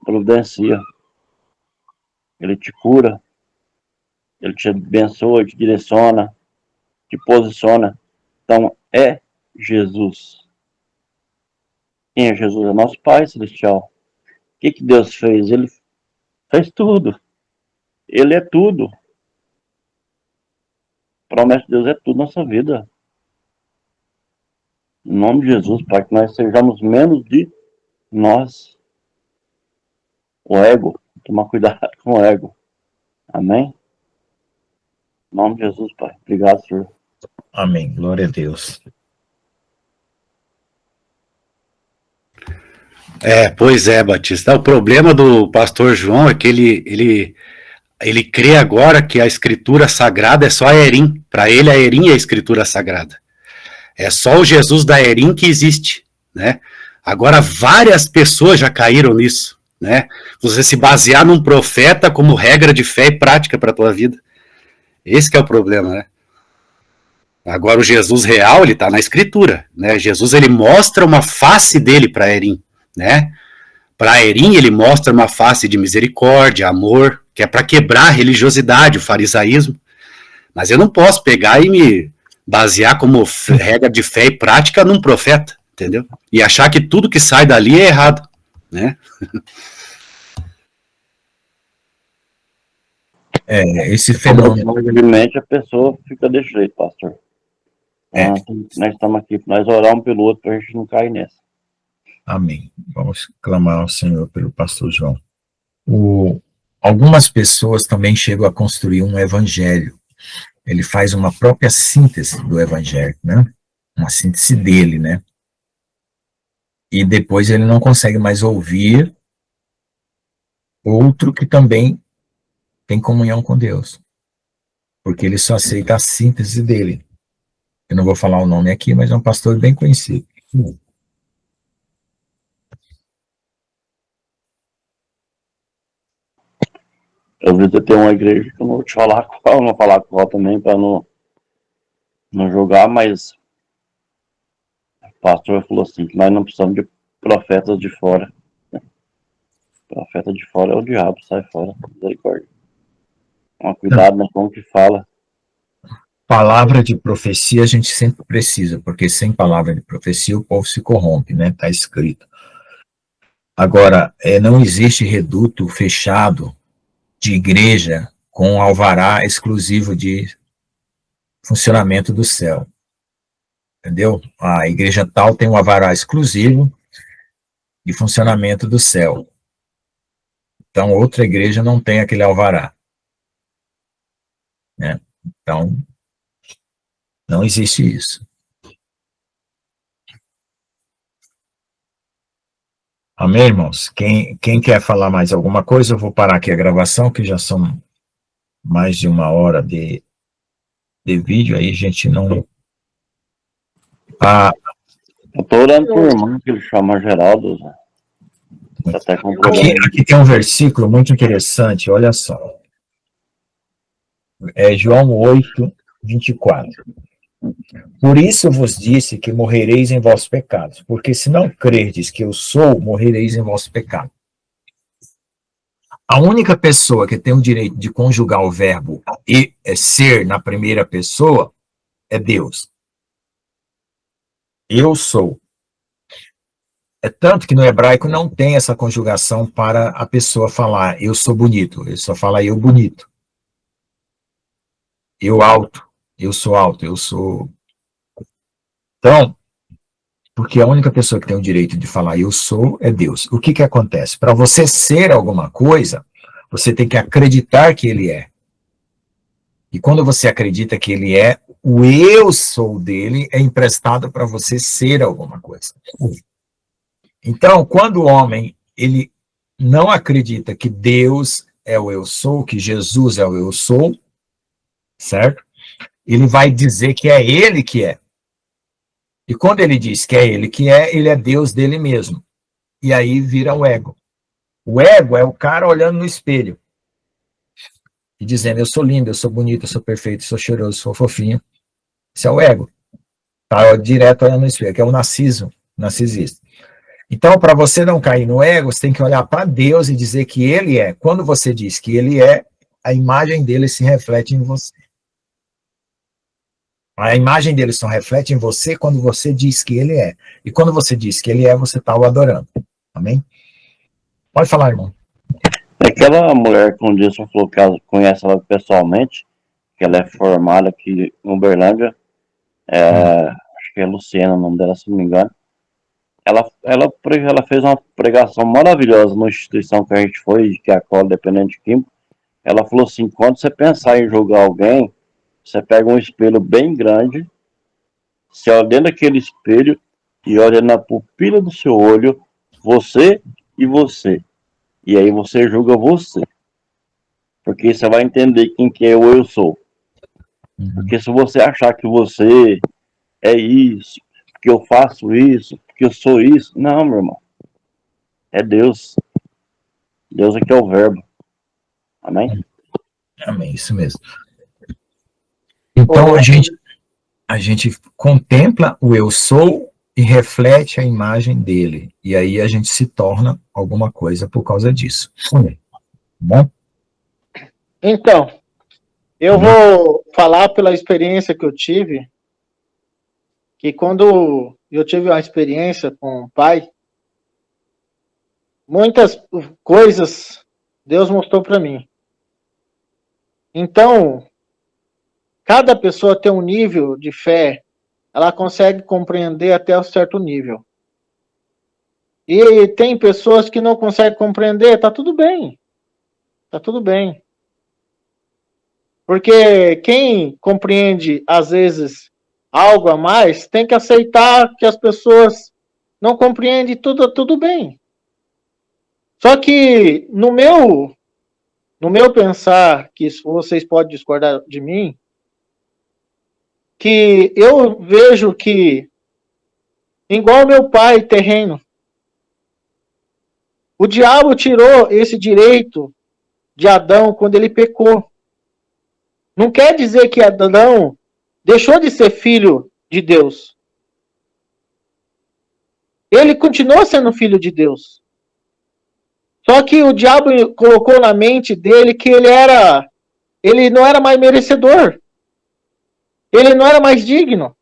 Providencia. Ele te cura. Ele te abençoa, te direciona, te posiciona. Então, é Jesus. Quem é Jesus? É nosso Pai Celestial. O que Deus fez? Ele fez tudo. Ele é tudo. A promessa de Deus é tudo na nossa vida. Em nome de Jesus, Pai, que nós sejamos menos de nós. O ego. Tomar cuidado com o ego. Amém? Em nome de Jesus, Pai. Obrigado, Senhor. Amém. Glória a Deus. Pois é, Batista. O problema do pastor João é que ele crê agora que a escritura sagrada é só a Erim. Para ele, a Erim é a escritura sagrada. É só o Jesus da Erim que existe, né? Agora, várias pessoas já caíram nisso, né? Você se basear num profeta como regra de fé e prática para a tua vida. Esse que é o problema, né? Agora, o Jesus real, ele está na escritura, né? Jesus, ele mostra uma face dele para Erim, né? Para Erim, ele mostra uma face de misericórdia, amor, que é para quebrar a religiosidade, o farisaísmo. Mas eu não posso pegar e me basear como regra de fé e prática num profeta, entendeu? E achar que tudo que sai dali é errado, né? Esse fenômeno. Infelizmente, a pessoa fica desse jeito, pastor. Nós estamos aqui, nós oramos pelo outro para a gente não cair nessa. Amém. Vamos clamar ao Senhor pelo pastor João. Algumas pessoas também chegam a construir um evangelho. Ele faz uma própria síntese do evangelho, né? Uma síntese dele, né? E depois ele não consegue mais ouvir outro que também tem comunhão com Deus. Porque ele só aceita a síntese dele. Eu não vou falar o nome aqui, mas é um pastor bem conhecido. Eu visitei uma igreja que eu não vou te falar qual, não vou falar qual também, para não jogar, mas o pastor falou assim, que nós não precisamos de profetas de fora. Profeta de fora é o diabo, sai fora, misericórdia. Toma cuidado, né, como que fala. Palavra de profecia a gente sempre precisa, porque sem palavra de profecia o povo se corrompe, né? Está escrito. Agora, não existe reduto fechado de igreja com alvará exclusivo de funcionamento do céu. Entendeu? A igreja tal tem um alvará exclusivo de funcionamento do céu. Então, outra igreja não tem aquele alvará. Né? Então, não existe isso. Amém, irmãos? Quem quer falar mais alguma coisa, eu vou parar aqui a gravação, que já são mais de 1 hora de vídeo, aí a gente não... Eu tô orando pro irmão, que ele chama Geraldo. Tá até com aqui tem um versículo muito interessante, olha só. É João 8, 24. Por isso vos disse que morrereis em vossos pecados, porque se não crerdes que eu sou, morrereis em vossos pecados. A única pessoa que tem o direito de conjugar o verbo ser na primeira pessoa é Deus. Eu sou. É tanto que no hebraico não tem essa conjugação para a pessoa falar eu sou bonito. Ele só fala eu bonito. Eu alto. Eu sou alto. Eu sou... Então, porque a única pessoa que tem o direito de falar eu sou é Deus. O que acontece? Para você ser alguma coisa, você tem que acreditar que ele é. E quando você acredita que ele é, o eu sou dele é emprestado para você ser alguma coisa. Então, quando o homem ele não acredita que Deus é o eu sou, que Jesus é o eu sou, certo? Ele vai dizer que é ele que é. E quando ele diz que é ele é Deus dele mesmo. E aí vira o ego. O ego é o cara olhando no espelho e dizendo, eu sou lindo, eu sou bonito, eu sou perfeito, eu sou cheiroso, eu sou fofinho. Isso é o ego. Tá direto olhando no espelho, que é o narcisista. Então, para você não cair no ego, você tem que olhar para Deus e dizer que ele é. Quando você diz que ele é, a imagem dele se reflete em você. A imagem dele só reflete em você quando você diz que ele é. E quando você diz que ele é, você está o adorando. Amém? Pode falar, irmão. Aquela mulher que um dia você falou que conhece ela pessoalmente, que ela é formada aqui em Uberlândia, acho que é Luciana o nome dela, se não me engano. Ela fez uma pregação maravilhosa numa instituição que a gente foi, que é a Cola Dependente Químico. Ela falou assim, quando você pensar em julgar alguém, você pega um espelho bem grande, você olha dentro daquele espelho e olha na pupila do seu olho, você e você. E aí você julga você. Porque você vai entender quem que é o eu sou. Porque se você achar que você é isso, que eu faço isso, que eu sou isso, não, meu irmão. É Deus. Deus é que é o verbo. Amém? Amém, isso mesmo. Então a gente contempla o eu sou e reflete a imagem dele. E aí a gente se torna alguma coisa por causa disso. Bom? Então, eu vou falar pela experiência que eu tive, que quando eu tive uma experiência com o pai, muitas coisas Deus mostrou para mim. Então, cada pessoa tem um nível de fé, ela consegue compreender até um certo nível. E tem pessoas que não conseguem compreender, tá tudo bem. Tá tudo bem. Porque quem compreende, às vezes, algo a mais, tem que aceitar que as pessoas não compreendem tudo bem. Só que no meu pensar, que vocês podem discordar de mim, que eu vejo que, igual meu pai terreno, o diabo tirou esse direito de Adão quando ele pecou. Não quer dizer que Adão deixou de ser filho de Deus. Ele continuou sendo filho de Deus. Só que o diabo colocou na mente dele que ele não era mais merecedor. ele não era mais digno.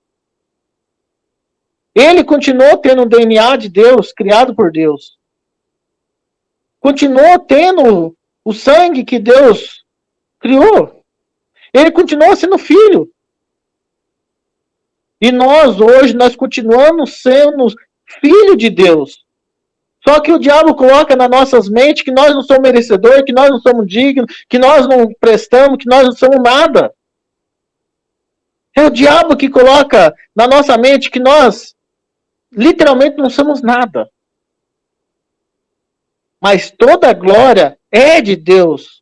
Ele continuou tendo o DNA de Deus, criado por Deus. Continuou tendo o sangue que Deus criou. Ele continuou sendo filho. E nós, hoje, nós continuamos sendo filho de Deus. Só que o diabo coloca nas nossas mentes que nós não somos merecedores, que nós não somos dignos, que nós não prestamos, que nós não somos nada. É o diabo que coloca na nossa mente que nós literalmente não somos nada. Mas toda a glória é de Deus.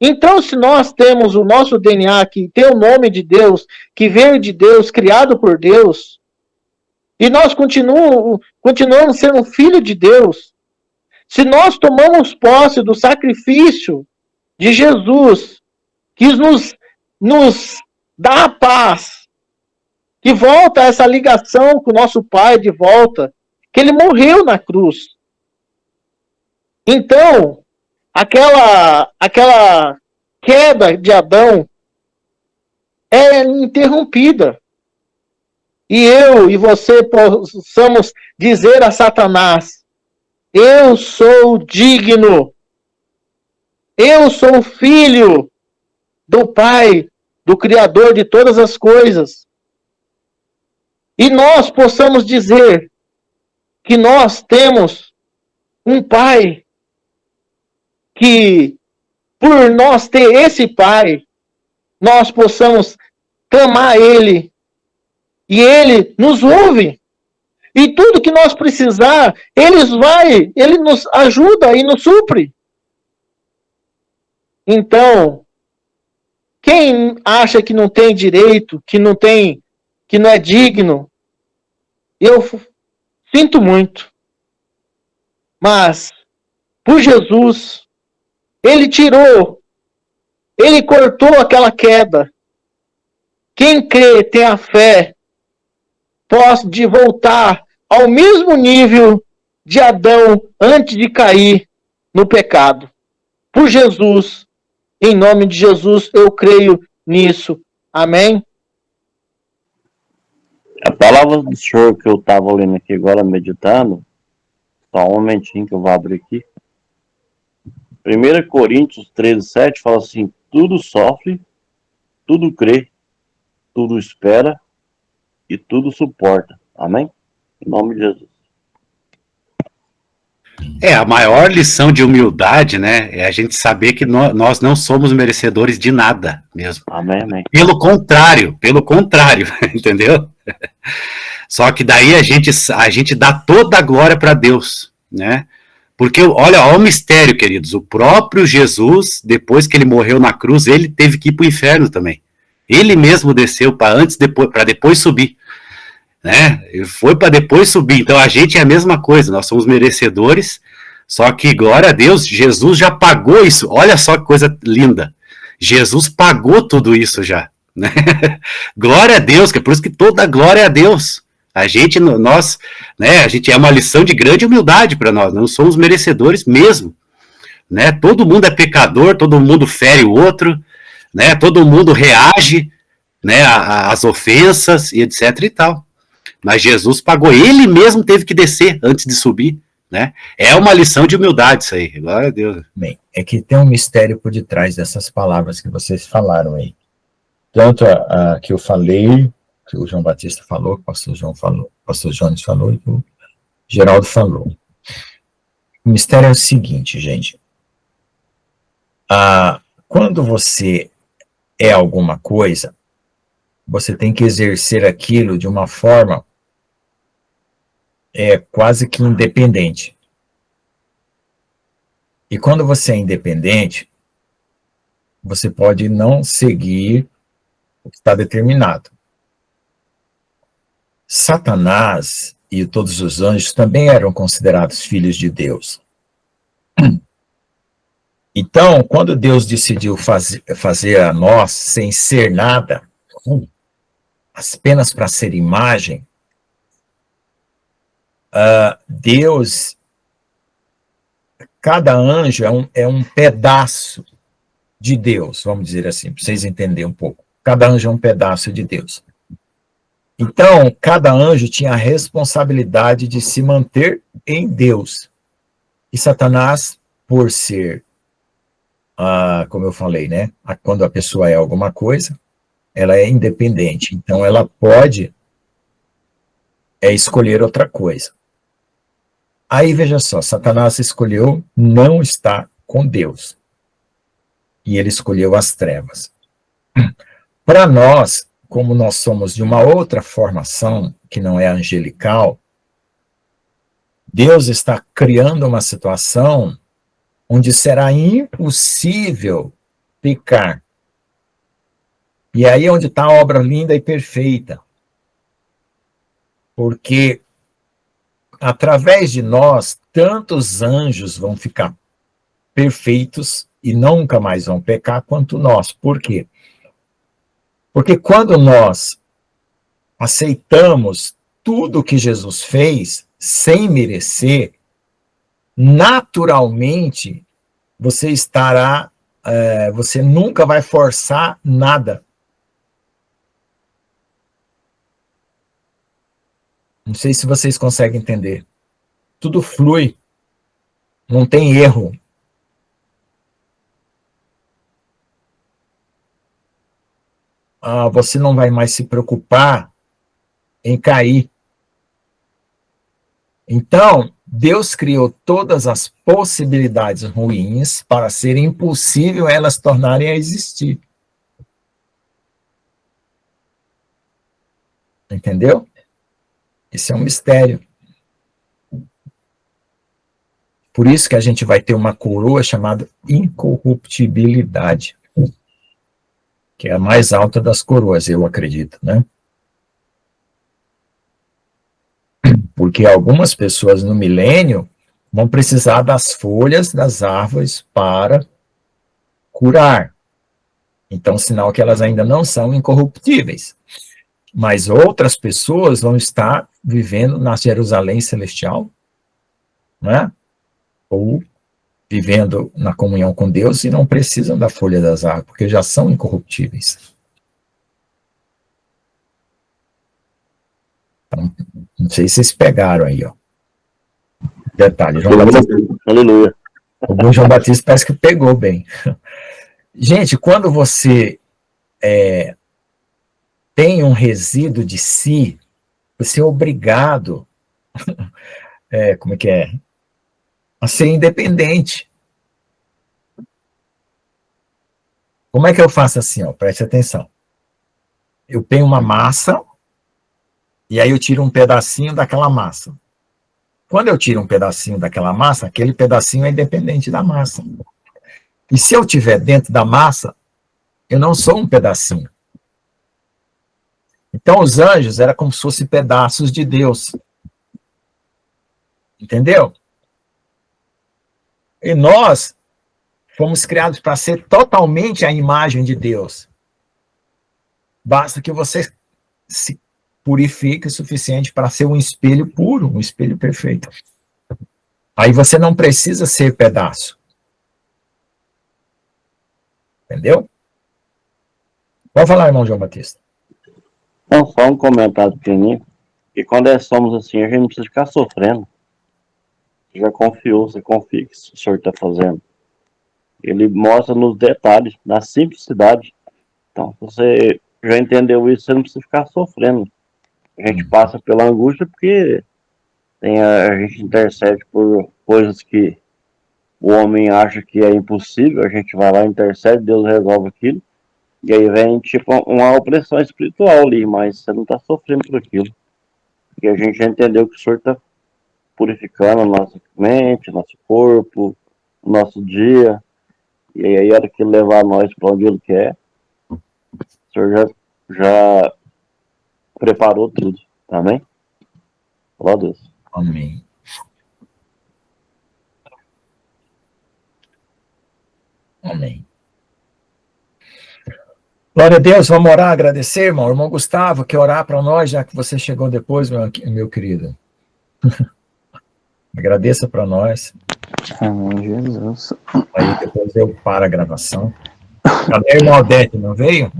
Então, se nós temos o nosso DNA, que tem o nome de Deus, que veio de Deus, criado por Deus, e nós continuamos sendo filho de Deus, se nós tomamos posse do sacrifício de Jesus, que nos dá a paz, que volta essa ligação com o nosso Pai de volta, que ele morreu na cruz. Então, aquela queda de Adão é interrompida. E eu e você possamos dizer a Satanás: eu sou digno, eu sou filho do Pai, do Criador de todas as coisas. E nós possamos dizer que nós temos um Pai que, por nós ter esse Pai, nós possamos clamar Ele, e Ele nos ouve. E tudo que nós precisar, Ele nos ajuda e nos supre. Então, quem acha que não tem direito, que não é digno, eu sinto muito. Mas, por Jesus, Ele cortou aquela queda. Quem crê, tem a fé, pode voltar ao mesmo nível de Adão antes de cair no pecado. Por Jesus, em nome de Jesus, eu creio nisso. Amém? A palavra do Senhor que eu estava lendo aqui agora, meditando, só um momentinho que eu vou abrir aqui. 1 Coríntios 13:7 fala assim: tudo sofre, tudo crê, tudo espera e tudo suporta. Amém? Em nome de Jesus. A maior lição de humildade, né, é a gente saber que nós não somos merecedores de nada mesmo. Amém, amém. Pelo contrário, entendeu? Só que daí a gente dá toda a glória para Deus, né? Porque, olha o mistério, queridos, o próprio Jesus, depois que ele morreu na cruz, ele teve que ir para o inferno também. Ele mesmo desceu para depois subir, né? Ele foi para depois subir. Então a gente é a mesma coisa, nós somos merecedores, só que, glória a Deus, Jesus já pagou isso. Olha só que coisa linda. Jesus pagou tudo isso já, né? Glória a Deus, que é por isso que toda a glória é a Deus. A gente é uma lição de grande humildade para nós, não somos merecedores mesmo, né? Todo mundo é pecador, todo mundo fere o outro, né? Todo mundo reage, né, às ofensas e etc e tal. Mas Jesus pagou, ele mesmo teve que descer antes de subir, né? É uma lição de humildade isso aí, glória a Deus. Bem, é que tem um mistério por detrás dessas palavras que vocês falaram aí. Tanto a que eu falei, que o João Batista falou, que o pastor João falou, o pastor Jones falou e que o Geraldo falou. O mistério é o seguinte, gente. Quando você é alguma coisa, você tem que exercer aquilo de uma forma quase que independente. E quando você é independente, você pode não seguir o que está determinado. Satanás e todos os anjos também eram considerados filhos de Deus. Então, quando Deus decidiu fazer a nós sem ser nada, apenas para ser imagem, Deus, cada anjo é um pedaço de Deus, vamos dizer assim, para vocês entenderem um pouco. Cada anjo é um pedaço de Deus. Então, cada anjo tinha a responsabilidade de se manter em Deus. E Satanás, por ser, como eu falei, né? Quando a pessoa é alguma coisa, ela é independente. Então, ela pode escolher outra coisa. Aí, veja só, Satanás escolheu não estar com Deus. E ele escolheu as trevas. Para nós, como nós somos de uma outra formação, que não é angelical, Deus está criando uma situação onde será impossível pecar. E aí é onde está a obra linda e perfeita. Porque através de nós, tantos anjos vão ficar perfeitos e nunca mais vão pecar quanto nós. Por quê? Porque quando nós aceitamos tudo que Jesus fez, sem merecer, naturalmente, você nunca vai forçar nada. Não sei se vocês conseguem entender. Tudo flui. Não tem erro. Você não vai mais se preocupar em cair. Então, Deus criou todas as possibilidades ruins para ser impossível elas tornarem a existir. Entendeu? Esse é um mistério. Por isso que a gente vai ter uma coroa chamada incorruptibilidade, que é a mais alta das coroas, eu acredito, né? Porque algumas pessoas no milênio vão precisar das folhas das árvores para curar. Então, sinal que elas ainda não são incorruptíveis. Mas outras pessoas vão estar vivendo na Jerusalém celestial, né? Ou vivendo na comunhão com Deus e não precisam da folha das árvores, porque já são incorruptíveis. Então, não sei se vocês pegaram aí, ó. Detalhe, João Batista. Aleluia. O João Batista parece que pegou bem. Gente, quando você tem um resíduo de si, você é obrigado a ser independente. Como é que eu faço assim? Ó, preste atenção. Eu tenho uma massa, e aí eu tiro um pedacinho daquela massa. Quando eu tiro um pedacinho daquela massa, aquele pedacinho é independente da massa. E se eu estiver dentro da massa, eu não sou um pedacinho. Então, os anjos eram como se fossem pedaços de Deus. Entendeu? E nós fomos criados para ser totalmente a imagem de Deus. Basta que você se purifique o suficiente para ser um espelho puro, um espelho perfeito. Aí você não precisa ser pedaço. Entendeu? Pode falar, irmão João Batista. Então, só um comentário pequenininho. E quando somos assim, a gente não precisa ficar sofrendo. Você já confiou, você confia que o senhor está fazendo. Ele mostra nos detalhes, na simplicidade. Então, se você já entendeu isso, você não precisa ficar sofrendo. A gente passa pela angústia porque a gente intercede por coisas que o homem acha que é impossível. A gente vai lá, intercede, Deus resolve aquilo. E aí vem, tipo, uma opressão espiritual ali, mas você não está sofrendo por aquilo. Porque a gente já entendeu que o Senhor está purificando a nossa mente, nosso corpo, o nosso dia. E aí, a hora que levar nós para onde Ele quer, o Senhor já preparou tudo. Amém? Glória a Deus. Amém. Amém. Glória a Deus, vamos orar, agradecer, irmão. O irmão Gustavo quer orar para nós, já que você chegou depois, meu querido. Agradeça para nós. Amém, Jesus. Aí depois eu paro a gravação. Cadê a irmã Odete, não veio?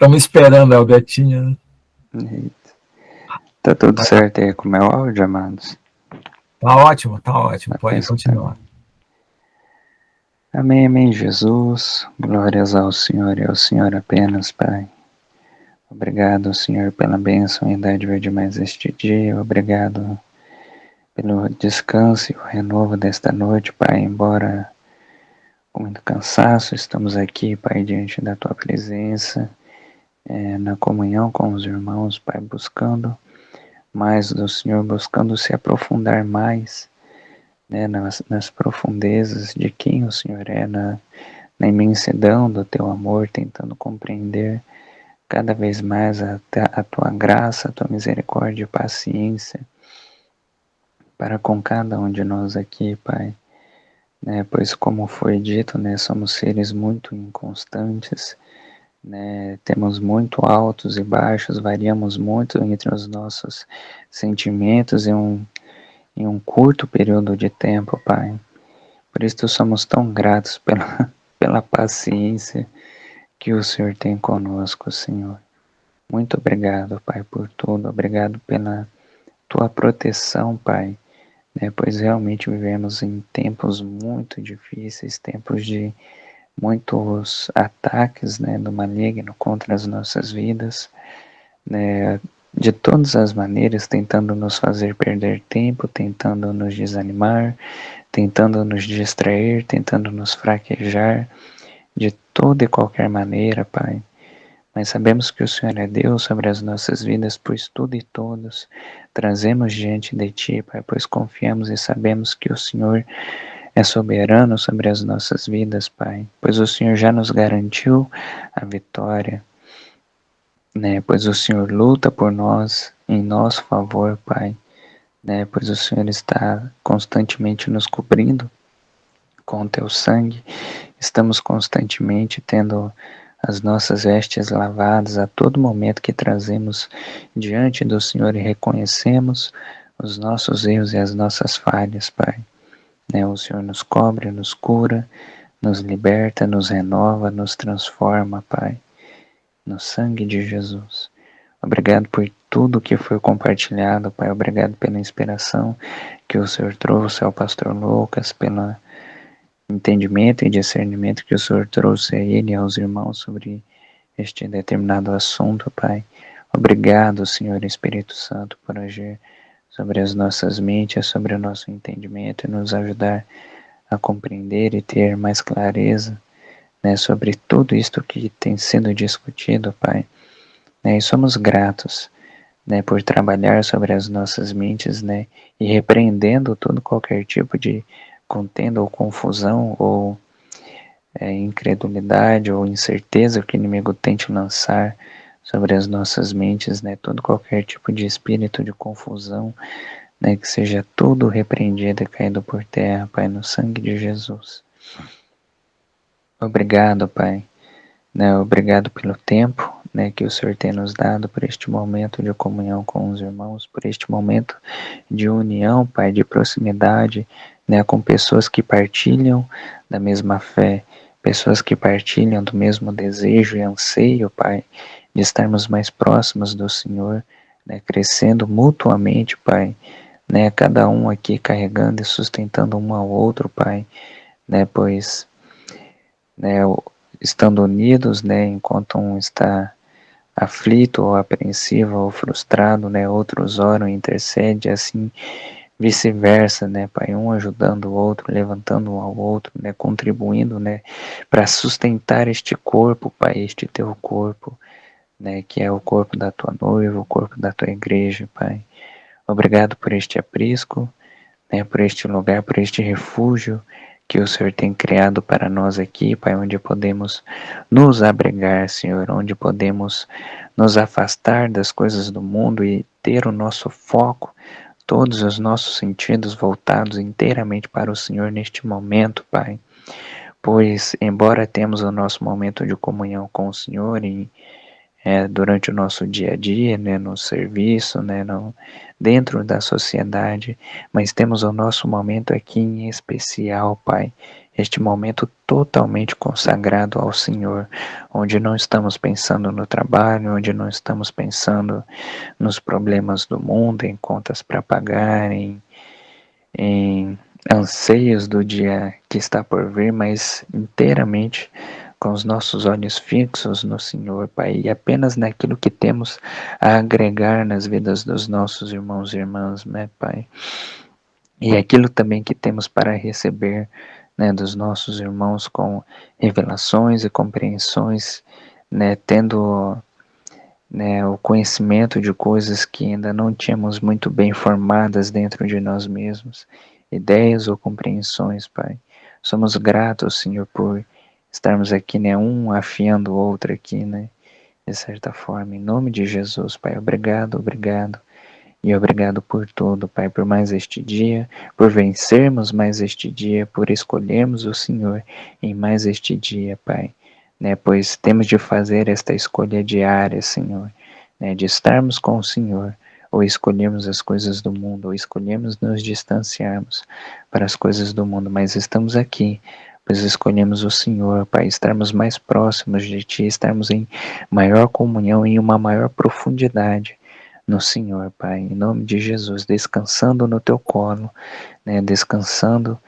Estamos esperando a Betinha, né? Eita. Tá tudo certo aí com o meu áudio, amados? Tá ótimo, pode Mas, continuar. Amém, amém, Jesus. Glórias ao Senhor e ao Senhor apenas, Pai. Obrigado, Senhor, pela bênção e dádiva de mais este dia. Obrigado pelo descanso e o renovo desta noite, Pai. Embora com muito cansaço, estamos aqui, Pai, diante da Tua presença, na comunhão com os irmãos, Pai, buscando mais do Senhor, buscando se aprofundar mais, né, nas profundezas de quem o Senhor é, na imensidão do Teu amor, tentando compreender cada vez mais a Tua graça, a Tua misericórdia e paciência para com cada um de nós aqui, Pai. Né, pois como foi dito, né, somos seres muito inconstantes, né, temos muito altos e baixos, variamos muito entre os nossos sentimentos em um curto período de tempo, Pai. Por isso somos tão gratos pela paciência que o Senhor tem conosco, Senhor. Muito obrigado, Pai, por tudo. Obrigado pela Tua proteção, Pai. Né, pois realmente vivemos em tempos muito difíceis, tempos de muitos ataques, né, do maligno contra as nossas vidas, né, de todas as maneiras, tentando nos fazer perder tempo, tentando nos desanimar, tentando nos distrair, tentando nos fraquejar, de toda e qualquer maneira, Pai. Mas sabemos que o Senhor é Deus sobre as nossas vidas, pois tudo e todos trazemos diante de Ti, Pai, pois confiamos e sabemos que o Senhor é soberano sobre as nossas vidas, Pai, pois o Senhor já nos garantiu a vitória, né, pois o Senhor luta por nós, em nosso favor, Pai, né, pois o Senhor está constantemente nos cobrindo com o Teu sangue, estamos constantemente tendo as nossas vestes lavadas a todo momento que trazemos diante do Senhor e reconhecemos os nossos erros e as nossas falhas, Pai. Né, o Senhor nos cobre, nos cura, nos liberta, nos renova, nos transforma, Pai, no sangue de Jesus. Obrigado por tudo que foi compartilhado, Pai. Obrigado pela inspiração que o Senhor trouxe ao pastor Lucas, pelo entendimento e discernimento que o Senhor trouxe a ele e aos irmãos sobre este determinado assunto, Pai. Obrigado, Senhor Espírito Santo, por agir sobre as nossas mentes, sobre o nosso entendimento e nos ajudar a compreender e ter mais clareza, né, sobre tudo isto que tem sido discutido, Pai. Né, e somos gratos, né, por trabalhar sobre as nossas mentes, né, e repreendendo todo qualquer tipo de contenda ou confusão ou incredulidade ou incerteza que o inimigo tente lançar sobre as nossas mentes, né, todo qualquer tipo de espírito de confusão, né, que seja tudo repreendido e caído por terra, Pai, no sangue de Jesus. Obrigado, Pai, né, obrigado pelo tempo, né, que o Senhor tem nos dado, por este momento de comunhão com os irmãos, por este momento de união, Pai, de proximidade, né, com pessoas que partilham da mesma fé, pessoas que partilham do mesmo desejo e anseio, Pai, de estarmos mais próximos do Senhor, né, crescendo mutuamente, Pai, né, cada um aqui carregando e sustentando um ao outro, Pai, né, pois, né, estando unidos, né, enquanto um está aflito ou apreensivo ou frustrado, né, outros oram e intercedem, assim vice-versa, né, Pai, um ajudando o outro, levantando um ao outro, né, contribuindo, né, para sustentar este corpo, Pai, este Teu corpo, né, que é o corpo da Tua noiva, o corpo da Tua igreja, Pai. Obrigado por este aprisco, né, por este lugar, por este refúgio que o Senhor tem criado para nós aqui, Pai, onde podemos nos abrigar, Senhor, onde podemos nos afastar das coisas do mundo e ter o nosso foco, todos os nossos sentidos voltados inteiramente para o Senhor neste momento, Pai. Pois, embora temos o nosso momento de comunhão com o Senhor e durante o nosso dia a dia, né, no serviço, né, dentro da sociedade, mas temos o nosso momento aqui em especial, Pai, este momento totalmente consagrado ao Senhor, onde não estamos pensando no trabalho, onde não estamos pensando nos problemas do mundo, em contas para pagar, em anseios do dia que está por vir, mas inteiramente com os nossos olhos fixos no Senhor, Pai, e apenas naquilo que temos a agregar nas vidas dos nossos irmãos e irmãs, né, Pai? E aquilo também que temos para receber, né, dos nossos irmãos com revelações e compreensões, né, tendo, né, o conhecimento de coisas que ainda não tínhamos muito bem formadas dentro de nós mesmos, ideias ou compreensões, Pai. Somos gratos, Senhor, por estarmos aqui, né, um afiando o outro aqui, né, de certa forma. Em nome de Jesus, Pai, obrigado, obrigado. E obrigado por tudo, Pai, por mais este dia, por vencermos mais este dia, por escolhermos o Senhor em mais este dia, Pai. Né, pois temos de fazer esta escolha diária, Senhor, né, de estarmos com o Senhor, ou escolhermos as coisas do mundo, ou escolhemos nos distanciarmos para as coisas do mundo, mas estamos aqui, pois escolhemos o Senhor, Pai, estarmos mais próximos de Ti, estarmos em maior comunhão, em uma maior profundidade no Senhor, Pai, em nome de Jesus, descansando no Teu colo, né, descansando,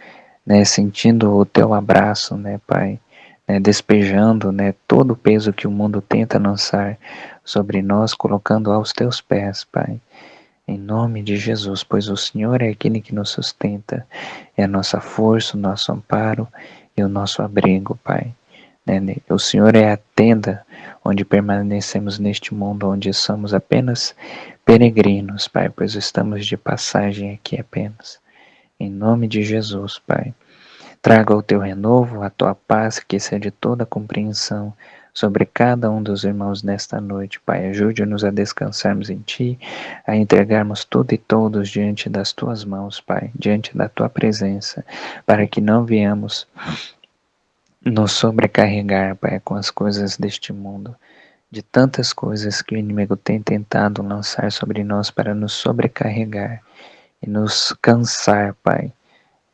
né, sentindo o Teu abraço, né, Pai, né, despejando, né, todo o peso que o mundo tenta lançar sobre nós, colocando aos Teus pés, Pai, em nome de Jesus, pois o Senhor é aquele que nos sustenta, é a nossa força, o nosso amparo e o nosso abrigo, Pai. O Senhor é a tenda onde permanecemos neste mundo, onde somos apenas peregrinos, Pai, pois estamos de passagem aqui apenas. Em nome de Jesus, Pai, traga o Teu renovo, a Tua paz, que excede toda compreensão, sobre cada um dos irmãos nesta noite, Pai. Ajude-nos a descansarmos em Ti, a entregarmos tudo e todos diante das Tuas mãos, Pai, diante da Tua presença, para que não venhamos nos sobrecarregar, Pai, com as coisas deste mundo, de tantas coisas que o inimigo tem tentado lançar sobre nós para nos sobrecarregar e nos cansar, Pai,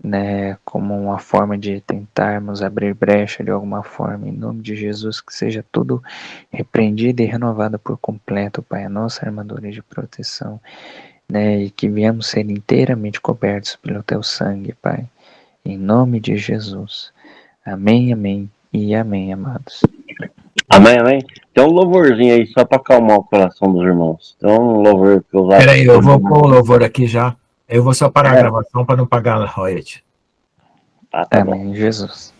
né, como uma forma de tentarmos abrir brecha de alguma forma, em nome de Jesus, que seja tudo repreendido e renovado por completo, Pai, a nossa armadura de proteção, né, e que viemos ser inteiramente cobertos pelo Teu sangue, Pai, em nome de Jesus. Amém, amém e amém, amados. Amém, amém. Tem um louvorzinho aí só para acalmar o coração dos irmãos. Tem um louvor que eu acho. Peraí, eu vou pôr o louvor aqui já. Eu vou só parar a gravação para não pagar a royalty. Tá Amém, bom. Jesus.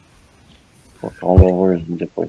Vou colocar um louvorzinho depois.